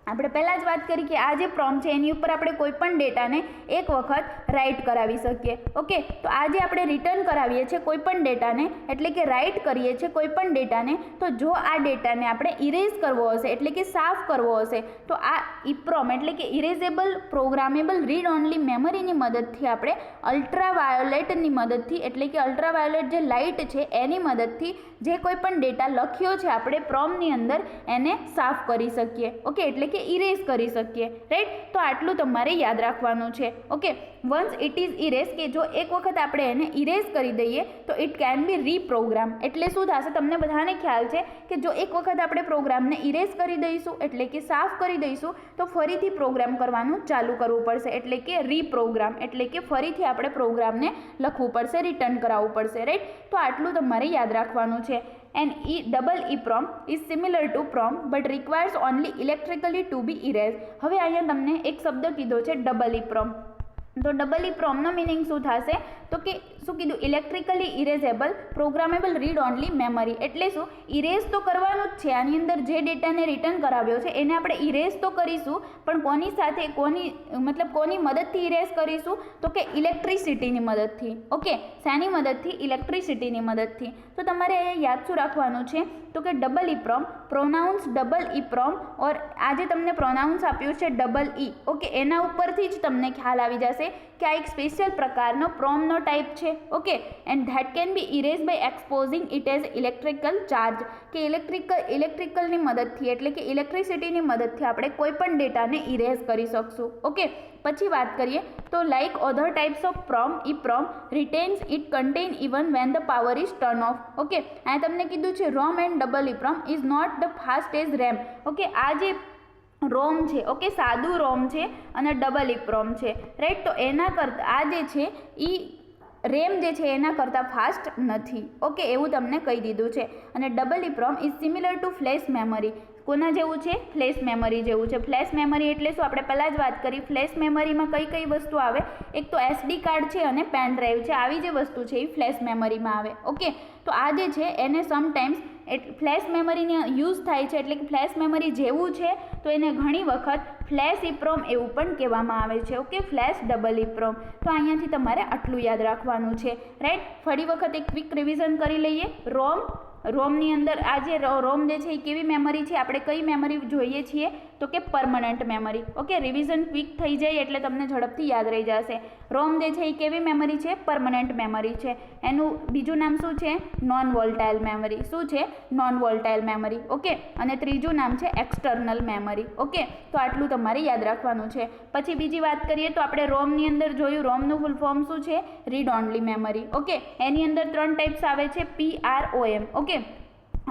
આપણે પહેલાં જ વાત કરી કે આ જે પ્રોમ છે એની ઉપર આપણે કોઈ પણ ડેટાને એક વખત રાઇટ કરાવી શકીએ. ઓકે, તો આ જે આપણે રિટર્ન કરાવીએ છીએ કોઈ પણ ડેટાને એટલે કે રાઇટ કરીએ છીએ કોઈ પણ ડેટાને, તો જો આ ડેટાને આપણે ઇરેઝ કરવો હશે એટલે કે સાફ કરવો હશે તો આ EPROM એટલે કે ઇરેઝેબલ પ્રોગ્રામેબલ રીડ ઓનલી મેમરીની મદદથી આપણે અલ્ટ્રાવાયોલેટની મદદથી એટલે કે અલ્ટ્રાવાયોલેટ જે લાઇટ છે એની મદદથી જે કોઈ પણ ડેટા લખ્યો છે આપણે પ્રોમની અંદર એને સાફ કરી શકીએ. ઓકે, એટલે કે ઇરેઝ કરી શકીએ. રાઈટ, તો આટલું તમારે યાદ રાખવાનું છે. Okay, once it is erase, કે જો એક વખત આપણે એને ઇરેઝ કરી દઈએ તો ઇટ કેન બી રીપ્રોગ્રામ. એટલે શું થશે તમને બધાને ખ્યાલ છે કે જો એક વખત આપણે પ્રોગ્રામને ઇરેઝ કરી દઈશું એટલે કે સાફ કરી દઈશું તો ફરીથી પ્રોગ્રામ કરવાનું ચાલુ કરવું પડશે એટલે કે રીપ્રોગ્રામ, એટલે કે ફરીથી આપણે પ્રોગ્રામને લખવું પડશે, રિટર્ન કરાવવું પડશે. રાઈટ, તો આટલું તમારે યાદ રાખવાનું છે. And double EPROM is similar to PROM but requires only electrically to be erased. હવે અહીંયા તમને એક શબ્દ કીધો છે ડબલ EPROM. તો ડબલ EPROMનો મિનિંગ શું થશે તો કે શું કીધું, electrically erasable programmable read only memory. એટલે શું, ઇરેઝ તો કરવાનું જ છે. આની અંદર જે ડેટાને રિટર્ન કરાવ્યો છે એને આપણે ઇરેઝ તો કરીશું, પણ કોની સાથે, કોની મદદથી ઇરેઝ કરીશું, તો કે ઇલેક્ટ્રિસિટીની મદદથી. ઓકે, શાની મદદથી, ઇલેક્ટ્રિસિટીની મદદથી. તો તમારે યાદ શું રાખવાનું છે, તો કે ડબલ ઇપ્રોમ, પ્રોનાઉન્સ ડબલ ઇપ્રોમ, ઓર આ જે તમને પ્રોનાઉન્સ આપ્યું છે ડબલ ઈ, ઓકે, એના ઉપરથી જ તમને ખ્યાલ આવી જશે કે આ એક સ્પેશિયલ પ્રકારનો પ્રોમનો ટાઈપ છે. Okay, and that can be erase by exposing it as electrical charge, કે ઇલેક્ટ્રિકલની મદદથી, એટલે કે ઇલેક્ટ્રિસિટીની મદદથી આપણે કોઈ પણ ડેટાને ઇરેઝ કરી શકશું. ઓકે, પછી વાત કરીએ તો like other types of PROM, EPROM retains it content even when the power is turn off. Okay, આ તમને કીધું છે ROM and double EPROM is not the fast as RAM. Okay, આ જે રોમ છે, ઓકે, સાદું રોમ છે અને ડબલ ઇપ્રોમ છે, રાઈટ. તો એના કરતાં આ જે છે એ રેમ જે છે એના કરતાં ફાસ્ટ નથી. ઓકે, એવું તમને કહી દીધું છે. અને double EPROM is similar to flash memory. કોના જેવું છે, ફ્લેશ મેમરી જેવું છે. ફ્લેશ મેમરી એટલે શું, આપણે પહેલાં જ વાત કરી, ફ્લેશ મેમરીમાં કઈ કઈ વસ્તુ આવે, એક તો SD કાર્ડ છે અને પેન ડ્રાઈવ છે. આવી જે વસ્તુ છે એ ફ્લેશ મેમરીમાં આવે. ઓકે, તો આ જે છે એને સમટાઈમ્સ ફ્લેશ મેમરીની યુઝ થાય છે, એટલે કે ફ્લેશ મેમરી જેવું છે તો એને ઘણી વખત ફ્લેશ ઇપ્રોમ એવું પણ કહેવામાં આવે છે. Okay, flash double EPROM. તો અહીંયાથી તમારે આટલું યાદ રાખવાનું છે, રાઈટ. ફરી વખત એક ક્વિક રિવિઝન કરી લઈએ. રોમની અંદર આ જે રોમ જે છે એ કેવી મેમરી છે, આપણે કઈ મેમરી જોઈએ છીએ, તો કે permanent memory. Okay, revision quick થઈ જાય એટલે તમને ઝડપથી યાદ રહી જશે. રોમ જે છે એ કેવી મેમરી છે, પરમનન્ટ મેમરી છે. એનું બીજું નામ શું છે, નોન વોલ્ટાઇલ મેમરી. શું છે, નોન વોલ્ટાઇલ મેમરી. ઓકે, અને ત્રીજું નામ છે એક્સટર્નલ મેમરી. ઓકે, તો આટલું તમારે યાદ રાખવાનું છે. પછી બીજી વાત કરીએ તો આપણે રોમની અંદર જોયું, રોમનું ફૂલ ફોર્મ શું છે, રીડ ઓનલી મેમરી. ઓકે, એની અંદર 3 ટાઈપ્સ આવે છે, PROM. ઓકે,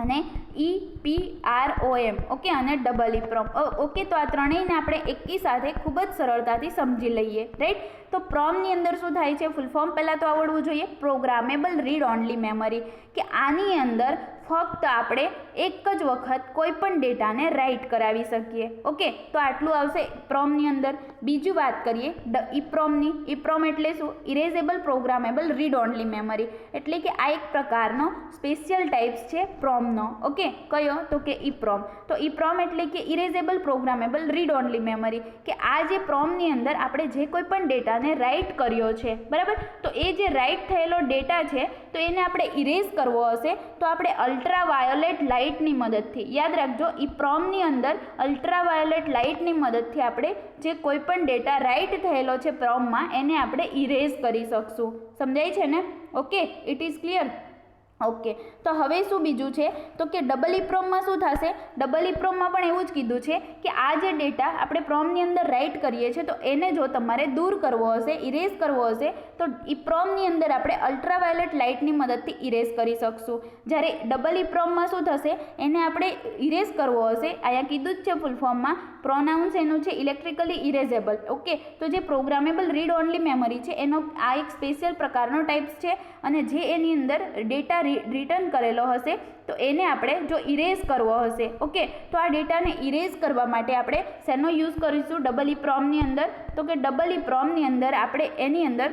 અને EPROM. ઓકે, અને ડબલ ઇપ્રોમ. ઓકે, તો આ ત્રણેયને આપણે એકી સાથે ખૂબ જ સરળતાથી સમજી લઈએ, રાઈટ. તો પ્રોમની અંદર શું થાય છે, ફૂલ ફોર્મ પહેલાં તો આવડવું જોઈએ, પ્રોગ્રામેબલ રીડ ઓનલી મેમરી, કે આની અંદર ફક્ત આપણે એક જ વખત કોઈ પણ ડેટાને રાઇટ કરાવી શકીએ. ઓકે, તો આટલું આવશે પ્રોમની અંદર. બીજું વાત કરીએ ઇપ્રોમની. ઇપ્રોમ એટલે શું, erasable programmable read only memory, એટલે કે આ એક પ્રકારનો સ્પેશિયલ ટાઈપ્સ છે પ્રોમનો. ઓકે, કયો, તો કે ઇપ્રોમ. તો ઇપ્રોમ એટલે કે erasable programmable read only memory, કે આ જે પ્રોમની અંદર આપણે જે કોઈ પણ ડેટાને રાઇટ કર્યો છે, બરાબર, તો એ જે રાઇટ થયેલો ડેટા છે તો એને આપણે ઇરેઝ કરવો હશે તો આપણે અલ્ટ્રાવાયોલેટ લાઇટની મદદથી, યાદ રાખજો, ઇપ્રોમની અંદર અલ્ટ્રાવાયોલેટ લાઇટની મદદથી આપણે જે કોઈ પણ ડેટા રાઇટ થયેલો છે પ્રોમમાં એને આપણે ઇરેઝ કરી શકશું. સમજાય છે ને? Okay, it is clear. Okay, તો હવે શું બીજું છે, તો કે ડબલ ઇપ્રોમમાં શું થશે, ડબલ ઇપ્રોમમાં પણ એવું જ કીધું છે કે આ જે ડેટા આપણે પ્રોમની અંદર રાઇટ કરીએ છીએ તો એને જો તમારે દૂર કરવો હશે, ઇરેઝ કરવો હશે, તો ઇપ્રોમની અંદર આપણે અલ્ટ્રાવાયોલેટ લાઇટની મદદથી ઇરેઝ કરી શકશું. જ્યારે ડબલ ઇપ્રોમમાં શું થશે, એને આપણે ઇરેઝ કરવો હશે, અહીંયા કીધું જ છે ફૂલ ફોર્મમાં, પ્રોનાઉન્સ એનું છે ઇલેક્ટ્રિકલી ઇરેઝેબલ. ઓકે, તો જે પ્રોગ્રામેબલ રીડ ઓનલી મેમરી છે એનો આ એક સ્પેશિયલ પ્રકારનો ટાઈપ્સ છે, અને જે એની અંદર ડેટા રિટર્ન કરેલો હશે તો એને આપણે જો ઇરેઝ કરવો હશે, ઓકે, તો આ ડેટાને ઇરેઝ કરવા માટે આપણે શેનો યુઝ કરીશું ડબલ ઇપ્રોમની અંદર, તો કે ડબલ ઇપ્રોમની અંદર આપણે એની અંદર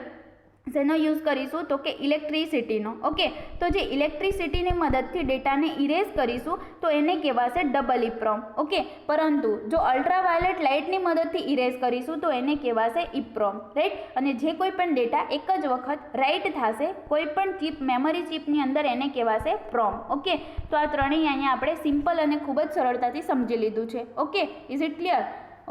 શેનો યુઝ કરીશું, તો કે ઇલેક્ટ્રિસિટીનો. ઓકે, તો જે ઇલેક્ટ્રિસિટીની મદદથી ડેટાને ઇરેઝ કરીશું તો એને કહેવાશે ડબલ ઇપ્રોમ. ઓકે, પરંતુ જો અલ્ટ્રાવાયોલેટ લાઇટની મદદથી ઇરેઝ કરીશું તો એને કહેવાશે ઇપ્રોમ, રાઈટ. અને જે કોઈ પણ ડેટા એક જ વખત રાઇટ થશે કોઈ પણ ચિપ, મેમરી ચિપની અંદર, એને કહેવાશે પ્રોમ. ઓકે, તો આ ત્રણેય અહીંયા આપણે સિમ્પલ અને ખૂબ જ સરળતાથી સમજી લીધું છે. Okay, is it clear?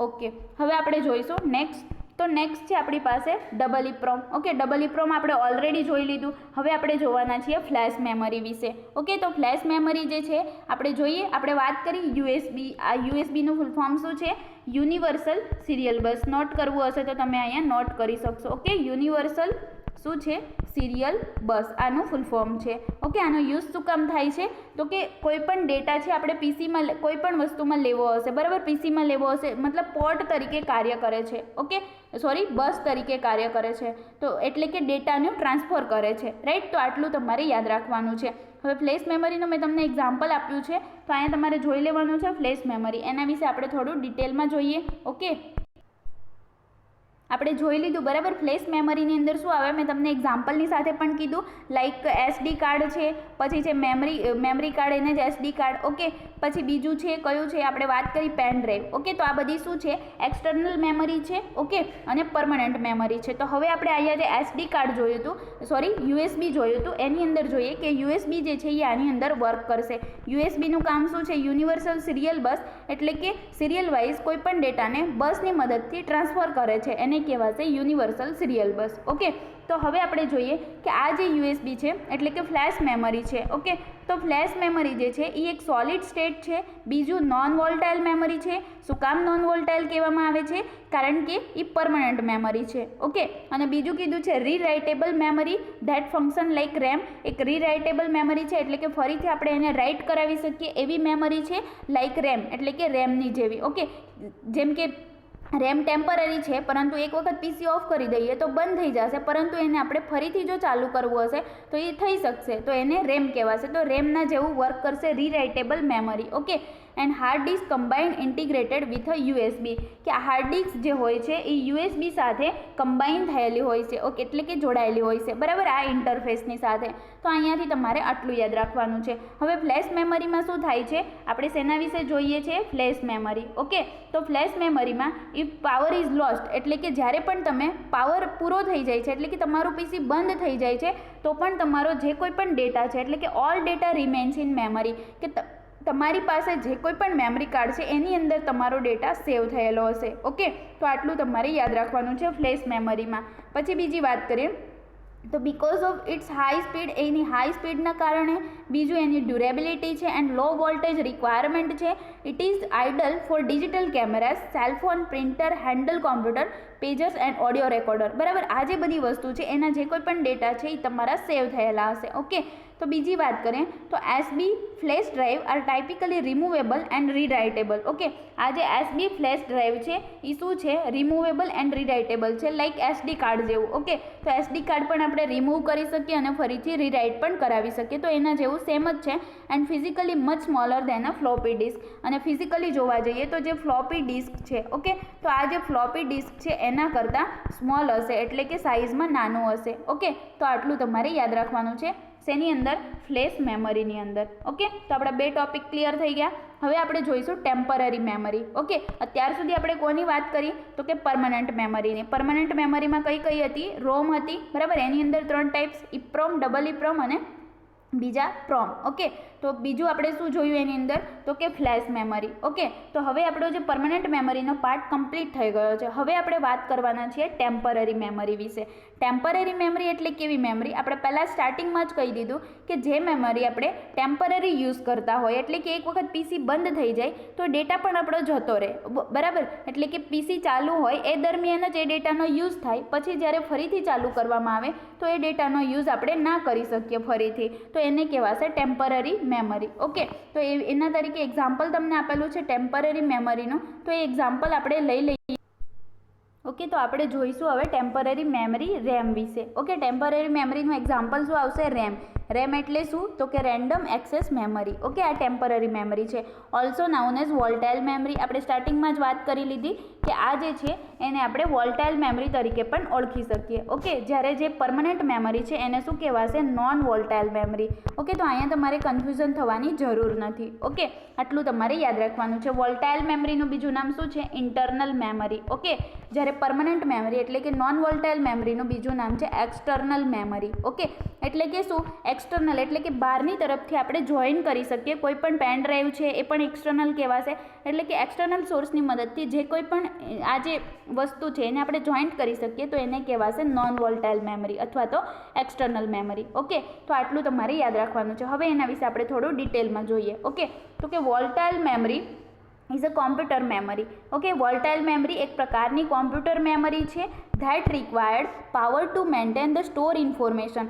Okay, હવે આપણે જોઈશું નેક્સ્ટ. તો નેક્સ્ટ છે આપણી પાસે ડબલ ઇપ્રોમ. ઓકે, ડબલ ઇપ્રોમ આપણે ઓલરેડી જોઈ લીધું. હવે આપણે જોવાના છીએ ફ્લેશ મેમરી વિશે. ઓકે, તો ફ્લેશ મેમરી જે છે આપણે જોઈએ, આપણે વાત કરી USB. આ USBનું ફૂલ ફોર્મ શું છે, યુનિવર્સલ સિરિયલ બસ. નોટ કરવું હશે તો તમે અહીંયા નોટ કરી શકશો. ઓકે, યુનિવર્સલ શું છે, સિરિયલ બસ, આનું ફૂલ ફોર્મ છે. ઓકે, આનો યુઝ શું કામ થાય છે, તો કે કોઈ પણ ડેટા છે આપણે પીસીમાં કોઈ પણ વસ્તુમાં લેવો હશે, બરાબર, પીસીમાં લેવો હશે, મતલબ પોર્ટ તરીકે કાર્ય કરે છે. ઓકે, સોરી, બસ તરીકે કાર્ય કરે છે, તો એટલે કે ડેટાનું ટ્રાન્સફર કરે છે, રાઈટ. તો આટલું તમારે યાદ રાખવાનું છે. હવે ફ્લેશ મેમરીનું મેં તમને એક્ઝામ્પલ આપ્યું છે, તો અહીંયા તમારે જોઈ લેવાનું છે ફ્લેશ મેમરી. એના વિશે આપણે થોડું ડિટેલમાં જોઈએ. ઓકે, આપણે જોઈ લીધું બરાબર. ફ્લેશ મેમરીની અંદર શું આવે મેં તમને એક્ઝામ્પલની સાથે પણ કીધું, લાઈક SD કાર્ડ છે, પછી છે મેમરી કાર્ડ એને જ SD કાર્ડ. ઓકે, પછી બીજું છે કયું છે આપણે વાત કરી પેન ડ્રાઈવ. ઓકે, તો આ બધી શું છે એક્સટર્નલ મેમરી છે. ઓકે, અને પરમનન્ટ મેમરી છે. તો હવે આપણે અહીંયા જે SD કાર્ડ જોયું હતું, સોરી USB જોયું હતું, એની અંદર જોઈએ કે USB જે છે એ આની અંદર વર્ક કરશે. USBનું કામ શું છે? યુનિવર્સલ સિરિયલ બસ, એટલે કે સિરિયલ વાઇઝ કોઈ પણ ડેટાને બસની મદદથી ટ્રાન્સફર કરે છે, એને કહેવાશે યુનિવર્સલ સિરિયલ બસ. ઓકે, તો હવે આપણે જોઈએ કે આ જે USB છે એટલે કે ફ્લેશ મેમરી છે. ઓકે, તો ફ્લેશ મેમરી જે છે એ એક સોલિડ સ્ટેટ છે. બીજું નોન વોલ્ટાઇલ મેમરી છે. શું કામ નોન વોલ્ટાઇલ કહેવામાં આવે છે? કારણ કે એ પરમનન્ટ મેમરી છે. ઓકે, અને બીજું કીધું છે rewritable memory that function like RAM. એક રીરાઇટેબલ મેમરી છે એટલે કે ફરીથી આપણે એને રાઇટ કરાવી શકીએ એવી મેમરી છે, લાઇક રેમ એટલે કે રેમની જેવી. ઓકે, જેમ કે રેમ ટેમ્પરરી છે, પરંતુ એક વખત PC ઓફ કરી દઈએ તો બંધ થઈ જશે, પરંતુ એને આપણે ફરીથી જો ચાલુ કરવું હશે તો એ થઈ શકશે, તો એને રેમ કહેવાશે. તો રેમના જેવું વર્ક કરશે rewritable memory. Okay, and hard disk combined integrated with a USB, કે આ હાર્ડ ડિસ્ક જે હોય છે એ USB સાથે કમ્બાઇન થયેલી હોય છે. ઓકે, એટલે કે જોડાયેલી હોય છે બરાબર આ ઇન્ટરફેસની સાથે. તો અહીંયાથી તમારે આટલું યાદ રાખવાનું છે. હવે ફ્લેશ મેમરીમાં શું થાય છે આપણે શેના વિશે જોઈએ છે? Flash memory. ઓકે, તો ફ્લેશ મેમરીમાં ઇફ પાવર ઇઝ લોસ્ટ, એટલે કે જ્યારે પણ તમે પાવર પૂરો થઈ જાય છે એટલે કે તમારું PC બંધ થઈ જાય છે તો પણ તમારો જે કોઈ પણ ડેટા છે એટલે કે all data remains in memory, કે તમારી પાસે જે કોઈ પણ મેમરી કાર્ડ છે એની અંદર તમારો ડેટા સેવ થયેલો હશે. ઓકે, તો આટલું તમારે યાદ રાખવાનું છે ફ્લેશ મેમરીમાં. પછી બીજી વાત કરીએ તો because of its high speed, એની હાઈ સ્પીડના કારણે, બીજું એની ડ્યુરેબિલિટી છે એન્ડ લો વોલ્ટેજ રિક્વાયરમેન્ટ છે. It is ideal for digital cameras, cellphone, printer, handheld computer, pagers and audio recorder. બરાબર, આ જે બધી વસ્તુ છે એના જે કોઈ પણ ડેટા છે એ તમારા સેવ થયેલા હશે. ઓકે, તો બીજી વાત કરીએ તો SB flash drive are typically removable and rewritable. Okay, આ જે SB ફ્લેશ ડ્રાઈવ છે એ શું છે? રિમૂવેબલ એન્ડ રીરાઇટેબલ છે, લાઇક SD કાર્ડ જેવું. ઓકે, તો SD કાર્ડ પણ આપણે રિમૂવ કરી શકીએ અને ફરીથી રીરાઇટ પણ કરાવી શકીએ, તો એના જેવું સેમ જ છે. And physically much smaller than a floppy disk, અને ફિઝિકલી જોવા જઈએ તો જે ફ્લોપી ડિસ્ક છે, ઓકે, તો આ જે ફ્લોપી ડિસ્ક છે એના કરતાં સ્મોલ હશે, એટલે કે સાઇઝમાં નાનું હશે. ઓકે, તો આટલું તમારે યાદ રાખવાનું છે. શેની અંદર? ફ્લેશ મેમરીની અંદર. ઓકે, તો આપણા બે ટોપિક ક્લિયર થઈ ગયા. હવે આપણે જોઈશું ટેમ્પરરી મેમરી. ઓકે, અત્યાર સુધી આપણે કોની વાત કરી તો કે પરમનન્ટ મેમરીની. પરમનન્ટ મેમરીમાં કઈ કઈ હતી? રોમ હતી બરાબર, એની અંદર 3 ટાઈપ્સ, ઇપ્રોમ, ડબલ ઇપ્રોમ અને બીજા પ્રોમ. ઓકે, તો બીજું આપણે શું જોયું એની અંદર તો કે ફ્લેશ મેમરી. ઓકે, તો હવે આપણો જે પરમનન્ટ મેમરીનો પાર્ટ કમ્પ્લીટ થઈ ગયો છે. હવે આપણે વાત કરવાના છીએ ટેમ્પરરી મેમરી વિશે. ટેમ્પરરી મેમરી એટલે કેવી મેમરી? આપણે પહેલાં સ્ટાર્ટિંગમાં જ કહી દીધું કે જે મેમરી આપણે ટેમ્પરરી યુઝ કરતા હોય, એટલે કે એક વખત PC બંધ થઈ જાય તો ડેટા પણ આપણો જતો રહે બરાબર, એટલે કે PC ચાલુ હોય એ દરમિયાન જ એ ડેટાનો યુઝ થાય, પછી જ્યારે ફરીથી ચાલુ કરવામાં આવે તો એ ડેટાનો યુઝ આપણે ના કરી શકીએ ફરીથી, તો એને કહેવાશે ટેમ્પરરી મેમરી. ઓકે, તો એના તરીકે એક્ઝામ્પલ તમને આપેલું છે ટેમ્પરરી મેમરીનું, તો એ એક્ઝામ્પલ આપણે લઈ લઈએ. ઓકે, તો આપણે જોઈશું હવે ટેમ્પરરી મેમરી રેમ વિશે. ઓકે, ટેમ્પરરી મેમરીનું એક્ઝામ્પલ શું આવશે? રેમ. રેમ એટલે શું તો કે રેન્ડમ એક્સેસ મેમરી. ઓકે, આ ટેમ્પરરી મેમરી છે. Also known as volatile memory. આપણે સ્ટાર્ટિંગમાં જ વાત કરી લીધી કે આ જે છે એને આપણે વોલ્ટાઇલ મેમરી તરીકે પણ ઓળખી શકીએ. ઓકે, જ્યારે જે પરમનન્ટ મેમરી છે એને શું કહેવાશે? Non volatile memory. ઓકે, તો અહીંયા તમારે કન્ફ્યુઝન થવાની જરૂર નથી. ઓકે, આટલું તમારે યાદ રાખવાનું છે. વોલ્ટાઇલ મેમરીનું બીજું નામ શું છે? Internal memory. ઓકે, જ્યારે પરમનન્ટ મેમરી એટલે કે નોન વોલ્ટાઇલ મેમરીનું બીજું નામ છે એક્સટર્નલ મેમરી. ઓકે, એટલે કે શું? એક્સટર્નલ એટલે કે બહારની તરફથી આપણે જોઈન કરી શકીએ. કોઈ પણ પેન ડ્રાઈવ છે એ પણ એક્સટર્નલ કહેવાશે, એટલે કે એક્સટર્નલ સોર્સની મદદથી જે કોઈ પણ આ જે વસ્તુ છે એને આપણે જોઈન્ટ કરી શકીએ તો એને કહેવાશે નોન વોલ્ટાઇલ મેમરી અથવા તો એક્સટર્નલ મેમરી. ઓકે, તો આટલું તમારે યાદ રાખવાનું છે. હવે એના વિશે આપણે થોડું ડિટેલમાં જોઈએ. ઓકે, તો કે volatile memory is a computer memory. Okay, volatile memory એક પ્રકારની કોમ્પ્યુટર મેમરી છે that required power to maintain the store information.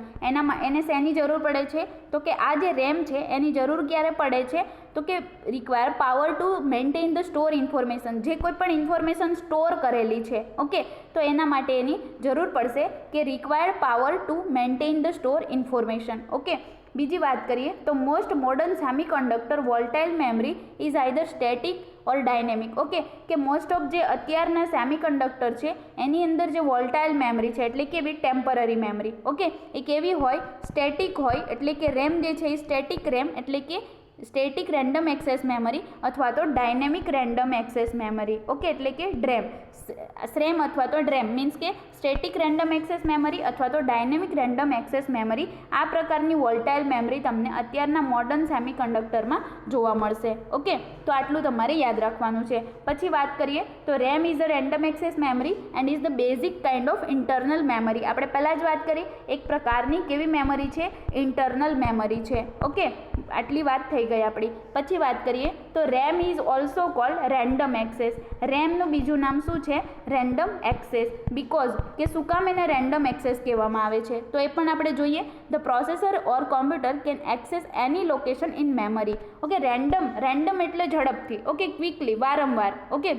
એને શેની જરૂર પડે છે તો કે આ જે રેમ છે એની જરૂર ક્યારે પડે છે તો કે require power to maintain the store information. જે કોઈ પણ ઇન્ફોર્મેશન સ્ટોર કરેલી છે, ઓકે, તો એના માટે એની જરૂર પડશે કે required power to maintain the store information. Okay, બીજી વાત કરીએ તો most modern semiconductor volatile memory is either static or dynamic. Okay, કે મોસ્ટ ઓફ જે અત્યારના સેમિકન્ડક્ટર છે એની અંદર જે વોલ્ટાઇલ મેમરી છે એટલે કે એવી ટેમ્પરરી મેમરી. ઓકે, એ કેવી હોય? સ્ટેટિક હોય, એટલે કે રેમ જે છે એ સ્ટેટિક રેમ એટલે કે સ્ટેટિક રેન્ડમ એક્સેસ મેમરી અથવા તો dynamic random access memory. Okay, એટલે કે ડ્રેમ. સ્રેમ અથવા તો ડ્રેમ મીન્સ કે સ્ટેટિક રેન્ડમ એક્સેસ મેમરી અથવા તો ડાયનેમિક રેન્ડમ એક્સેસ મેમરી. આ પ્રકારની વોલ્ટાઇલ મેમરી તમને અત્યારના મોડર્ન સેમિકન્ડક્ટરમાં જોવા મળશે. ઓકે, તો આટલું તમારે યાદ રાખવાનું છે. પછી વાત કરીએ તો RAM is a random access memory and is the basic kind of internal memory. આપણે પહેલાં જ વાત કરી, એક પ્રકારની કેવી મેમરી છે? ઇન્ટરનલ મેમરી છે. ઓકે, આટલી વાત થઈ ગઈ આપણી. પછી વાત કરીએ તો RAM is also called random access. રેમનું બીજું નામ શું છે? Random access. બિકોઝ કે શું કામ એને રેન્ડમ એક્સેસ કહેવામાં આવે છે તો એ પણ આપણે જોઈએ. The processor or computer can access any location in memory. Okay, random એટલે ઝડપથી. ઓકે, ક્વિકલી, વારંવાર. ઓકે,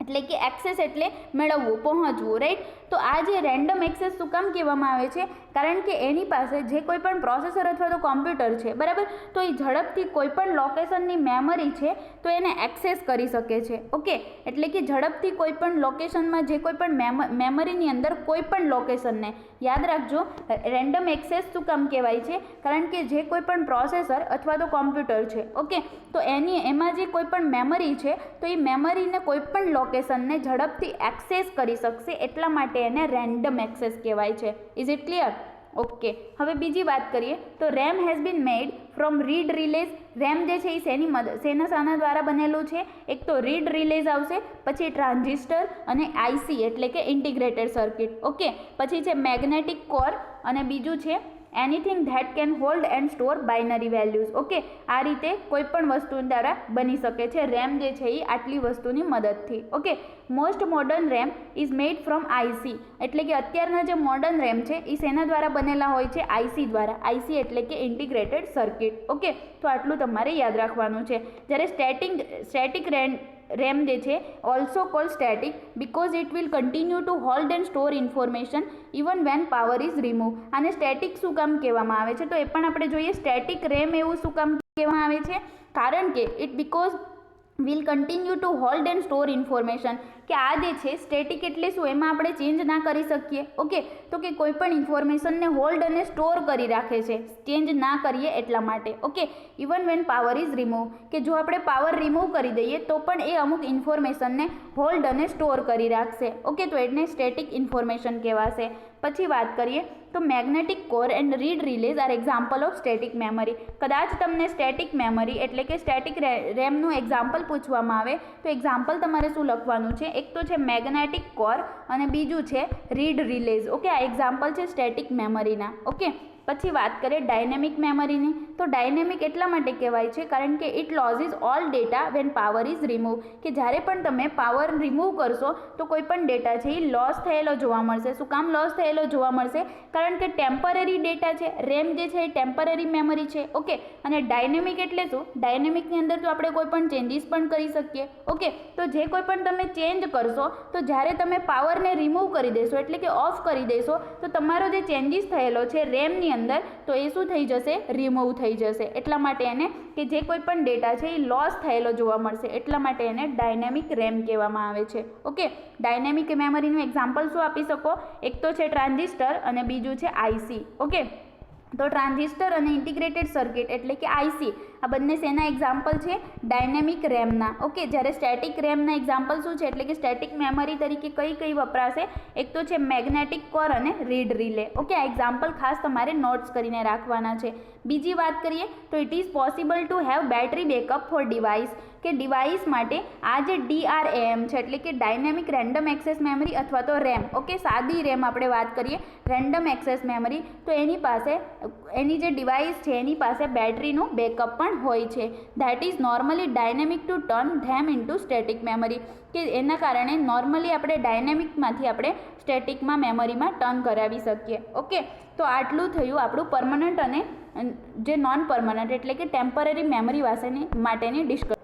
એટલે કે એક્સેસ એટલે મેળવવું, પહોંચવું, રાઈટ. તો આ જે રેન્ડમ એક્સેસ શું કામ કહેવામાં આવે છે? કારણ કે એની પાસે જે કોઈ પણ પ્રોસેસર અથવા તો કોમ્પ્યુટર છે, બરાબર, તો એ ઝડપથી કોઈ પણ લોકેશનની મેમરી છે તો એને એક્સેસ કરી શકે છે. ઓકે, એટલે કે ઝડપથી કોઈ પણ લોકેશનમાં જે કોઈ પણ મેમરીની અંદર કોઈ પણ લોકેશનને, યાદ રાખજો, રેન્ડમ એક્સેસ શું કામ કહેવાય છે? કારણ કે જે કોઈ પણ પ્રોસેસર અથવા તો કોમ્પ્યુટર છે, ઓકે, તો એમાં જે કોઈ પણ મેમરી છે તો એ મેમરીને કોઈ પણ લોકેશનને ઝડપથી એક્સેસ કરી શકશે, એટલા માટે એને રેન્ડમ એક્સેસ કહેવાય છે. Is it clear? ઓકે, હવે બીજી વાત કરીએ તો RAM has been made from reed relays. RAM જે છે એ શેના દ્વારા બનેલું છે? એક તો રીડ રિલેઝ આવશે, પછી ટ્રાન્ઝિસ્ટર અને આઈસી એટલે કે ઇન્ટિગ્રેટેડ સર્કિટ. ઓકે, પછી છે મેગ્નેટિક કોર અને બીજું છે anything that can hold and store binary values. Okay, આ રીતે કોઈ પણ વસ્તુ દ્વારા બની શકે છે રેમ જે છે એ આટલી વસ્તુની મદદથી. Okay, most modern RAM is made from IC. એટલે કે અત્યારના જે મોડર્ન રેમ છે એ શેના દ્વારા બનેલા હોય છે? આઈસી દ્વારા. આઈસી એટલે કે ઇન્ટિગ્રેટેડ સર્કિટ. ઓકે, તો આટલું તમારે યાદ રાખવાનું છે. જ્યારે સ્ટેટિક રેમ જે છે also call static because it will continue two hold and store information even van power is remove. આને સ્ટેટિક શું કામ કહેવામાં આવે છે? તો એ પણ આપણે જોઈએ. સ્ટેટિક રેમ એવું શું કામ કહેવામાં આવે છે? કારણ કે it because will continue two hold and store information. કે આ જે છે સ્ટેટિક એટલે શું? એમાં આપણે ચેન્જ ના કરી શકીએ. ઓકે, તો કે કોઈ પણ ઇન્ફોર્મેશનને હોલ્ડ અને સ્ટોર કરી રાખે છે, ચેન્જ ના કરીએ એટલા માટે. Okay, even van power is remove. કે જો આપણે પાવર રિમૂવ કરી દઈએ તો પણ એ અમુક ઇન્ફોર્મેશનને હોલ્ડ અને સ્ટોર કરી રાખશે. ઓકે, તો એને સ્ટેટિક ઇન્ફોર્મેશન કહેવાશે. પછી વાત કરીએ તો magnetic core and reed relays are example of static memory. કદાચ તમને સ્ટેટિક મેમરી એટલે કે સ્ટેટિક રેમનું એક્ઝામ્પલ પૂછવામાં આવે તો એક્ઝામ્પલ તમારે શું લખવાનું છે? એક તો છે મેગ્નેટિક કોર અને બીજું છે રીડ રિલેઝ. ઓકે, આ એક્ઝામ્પલ છે સ્ટેટિક મેમરીના. ઓકે, પછી વાત કરીએ ડાયનેમિક મેમરીની. તો ડાયનેમિક એટલા માટે કહેવાય છે કારણ કે it loses all data when power is remove. કે જ્યારે પણ તમે પાવર રિમૂવ કરશો તો કોઈ પણ ડેટા છે એ લોસ થયેલો જોવા મળશે. શું કામ લોસ થયેલો જોવા મળશે? કારણ કે ટેમ્પરરી ડેટા છે. રેમ જે છે એ ટેમ્પરરી મેમરી છે. ઓકે, અને ડાયનેમિક એટલે શું? ડાયનેમિકની અંદર તો આપણે કોઈ પણ ચેન્જીસ પણ કરી શકીએ. ઓકે, તો જે કોઈ પણ તમે ચેન્જ કરશો તો જ્યારે તમે પાવરને રિમૂવ કરી દેશો એટલે કે ઓફ કરી દેશો તો તમારો જે ચેન્જીસ થયેલો છે રેમની અંદર તો એ શું થઈ જશે? રિમૂવ થઈ જશે. એટલા માટે એને કે જે કોઈ પણ ડેટા છે એ લોસ થયેલો જોવા મળશે, એટલા માટે એને ડાયનેમિક રેમ કહેવામાં આવે છે. ઓકે, ડાયનેમિક મેમરીનું એક્ઝામ્પલ શું આપી શકો? એક તો છે ટ્રાન્ઝિસ્ટર અને બીજું છે આઈસી. ઓકે, તો ટ્રાન્ઝિસ્ટર અને ઇન્ટિગ્રેટેડ સર્કિટ એટલે કે આઈસી આ બંને શેના એક્ઝામ્પલ છે? ડાયનેમિક રેમના. ઓકે, જ્યારે સ્ટેટિક રેમના એક્ઝામ્પલ શું છે? એટલે કે સ્ટેટિક મેમરી તરીકે કઈ વપરાશે? એક તો છે મેગ્નેટિક કોર અને રીડ રિલે. ઓકે, આ એક્ઝામ્પલ ખાસ તમારે નોટ્સ કરીને રાખવાના છે. બીજી વાત કરીએ તો it is possible to have battery backup for device. કે ડિવાઇસ માટે આ જે DRAM છે એટલે કે ડાયનેમિક રેન્ડમ એક્સેસ મેમરી અથવા તો રેમ. ઓકે, સાદી રેમ આપણે વાત કરીએ, રેન્ડમ એક્સેસ મેમરી, તો એની પાસે એની જે ડિવાઇસ છે એની પાસે બેટરીનું બેકઅપ પણ હોય છે. That is normally dynamic two turn them into static memory. કે એના કારણે નોર્મલી આપણે ડાયનેમિકમાંથી આપણે સ્ટેટિકમાં મેમરીમાં ટર્ન કરાવી શકીએ. ઓકે, તો આટલું થયું આપણું પરમનન્ટ અને જે નોન પરમનન્ટ એટલે કે ટેમ્પરરી મેમરી માટેની ડિસ્કશન.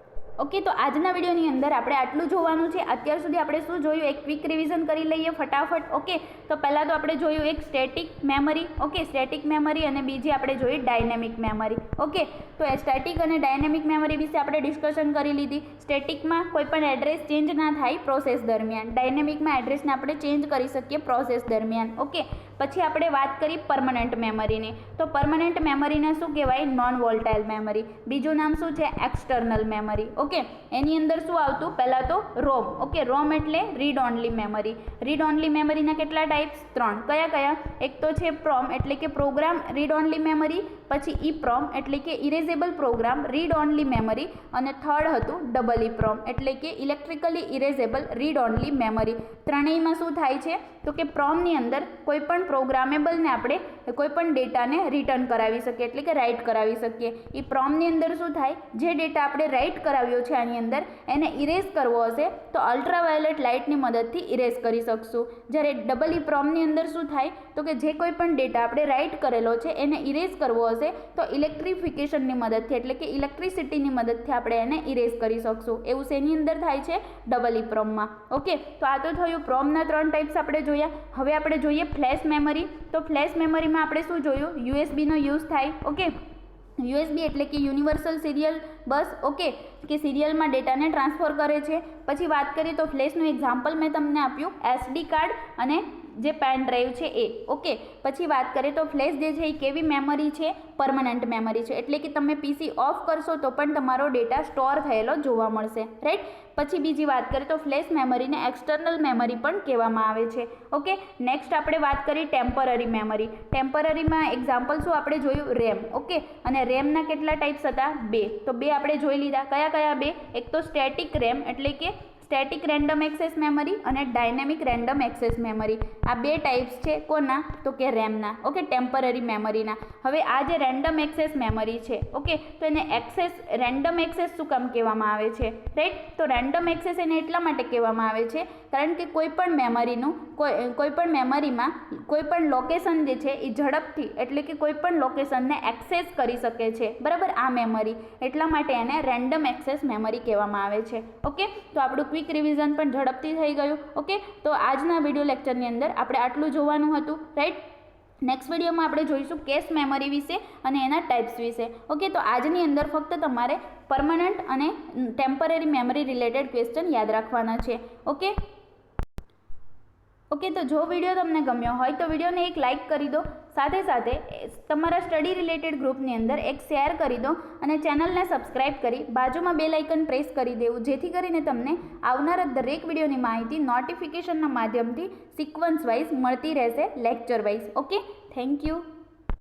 ઓકે, તો આજના વિડીયોની અંદર આપણે આટલું જોવાનું છે. અત્યાર સુધી આપણે શું જોયું, એક ક્વિક રિવિઝન કરી લઈએ ફટાફટ. ઓકે, તો પહેલાં તો આપણે જોયું એક static memory. Okay, static memory, અને બીજી આપણે જોઈ ડાયનેમિક મેમરી. ઓકે, તો એ સ્ટેટિક અને ડાયનેમિક મેમરી વિશે આપણે ડિસ્કશન કરી લીધી. સ્ટેટિકમાં કોઈ પણ એડ્રેસ ચેન્જ ના થાય પ્રોસેસ દરમિયાન. ડાયનેમિકમાં એડ્રેસને આપણે ચેન્જ કરી શકીએ પ્રોસેસ દરમિયાન. ઓકે, પછી આપણે વાત કરી પરમનન્ટ મેમરીની. તો પરમનન્ટ મેમરીને શું કહેવાય, નોન વોલ્ટાઇલ મેમરી. બીજું નામ શું છે, એક્સટર્નલ મેમરી. ઓકે, એની અંદર શું આવતું, પહેલાં તો રોમ. ઓકે, રોમ એટલે read only memory. Read only મેમરીના કેટલા ટાઈપ્સ, 3. કયા કયા, એક તો છે પ્રોમ એટલે કે પ્રોગ્રામ રીડ ઓનલી મેમરી, પછી EEPROM એટલે કે erasable programme read only memory, અને થર્ડ હતું EEPROM એટલે કે electrically erasable read only memory. ત્રણેયમાં શું થાય છે, તો કે પ્રોમની અંદર કોઈ પણ પ્રોગ્રામેબલને આપણે કોઈ પણ ડેટાને રિટર્ન કરાવી શકીએ એટલે કે રાઇટ કરાવી શકીએ. એ પ્રોમની અંદર શું થાય, જે ડેટા આપણે રાઇટ કરાવ્યો છે આની અંદર એને ઇરેઝ કરવો હશે તો અલ્ટ્રાવાયોલેટ લાઇટની મદદથી ઇરેઝ કરી શકશું. જ્યારે EEPROMની અંદર શું થાય, તો કે જે કોઈ પણ ડેટા આપણે રાઇટ કરેલો છે એને ઇરેઝ કરવો હશે તો ઇલેક્ટ્રિફિકેશનની મદદથી એટલે કે ઇલેક્ટ્રિસિટીની મદદથી આપણે એને ઇરેઝ કરી શકશું. એવું શેની અંદર થાય છે, EEPROMમાં. ઓકે, તો આ તો થયું પ્રોમના 3 ટાઈપ્સ આપણે જોયા. હવે આપણે જોઈએ ફ્લેશ મેમરી. તો ફ્લેશ મેમરીમાં આપણે શું જોયું, યુએસબીનો યુઝ થાય. ઓકે, યુએસબી એટલે કે યુનિવર્સલ સિરિયલ બસ. ઓકે, કે સિરિયલમાં ડેટાને ટ્રાન્સફર કરે છે. પછી વાત કરીએ તો ફ્લેશનું એક્ઝામ્પલ મેં તમને આપ્યું, SD કાર્ડ અને જે પેન ડ્રાઈવ છે એ. ઓકે, પછી વાત કરીએ તો ફ્લેશ જે છે એ કેવી મેમરી છે, પરમનન્ટ મેમરી છે. એટલે કે તમે PC ઓફ કરશો તો પણ તમારો ડેટા સ્ટોર થયેલો જોવા મળશે, રાઈટ. પછી બીજી વાત કરીએ તો ફ્લેશ મેમરીને એક્સટર્નલ મેમરી પણ કહેવામાં આવે છે. ઓકે, નેક્સ્ટ આપણે વાત કરી ટેમ્પરરી મેમરી. ટેમ્પરરીમાં એક્ઝામ્પલ શું આપણે જોયું, રેમ. ઓકે, અને રેમના કેટલા ટાઈપ્સ હતા, 2. તો 2 આપણે જોઈ લીધા. કયા કયા 2, એક તો સ્ટેટિક રેમ એટલે કે સ્ટેટિક રેન્ડમ એક્સેસ મેમરી અને ડાયનેમિક રેન્ડમ એક્સેસ મેમરી. આ 2 ટાઈપ્સ છે કોના, તો કે રેમના. ઓકે, ટેમ્પરરી મેમરીના. હવે આ જે રેન્ડમ એક્સેસ મેમરી છે, ઓકે, તો એને રેન્ડમ એક્સેસ શું કામ કહેવામાં આવે છે, રાઈટ. તો રેન્ડમ એક્સેસ એને એટલા માટે કહેવામાં આવે છે કારણ કે કોઈ પણ મેમરીનું કોઈ પણ મેમરીમાં કોઈ પણ લોકેશન જે છે એ ઝડપથી એટલે કે કોઈ પણ લોકેશનને એક્સેસ કરી શકે છે, બરાબર, આ મેમરી. એટલા માટે એને રેન્ડમ એક્સેસ મેમરી કહેવામાં આવે છે. ઓકે, તો આપણું ક્વિક રિવિઝન પણ ઝડપથી થઈ ગયું. ઓકે, તો આજના વિડીયો લેક્ચરની અંદર આપણે આટલું જોવાનું હતું, રાઈટ. નેક્સ્ટ વિડીયોમાં આપણે જોઈશું કેશ મેમરી વિશે અને એના ટાઈપ્સ વિશે. ઓકે, તો આજની અંદર ફક્ત તમારે પરમનન્ટ અને ટેમ્પરરી મેમરી રિલેટેડ ક્વેશ્ચન યાદ રાખવાના છે. ઓકે, તો જો વિડીયો તમને ગમ્યો હોય તો વિડીયોને એક લાઇક કરી દો. સાથે સાથે તમારા સ્ટડી રિલેટેડ ગ્રુપની અંદર એક શેર કરી દો અને ચેનલને સબસ્ક્રાઇબ કરી બાજુમાં બેલ આઇકન પ્રેસ કરી દેવું, જેથી કરીને તમને આવનારા દરેક વિડીયોની માહિતી નોટિફિકેશનના માધ્યમથી સિક્વન્સ વાઇઝ મળતી રહેશે, lecture wise. Okay, thank you.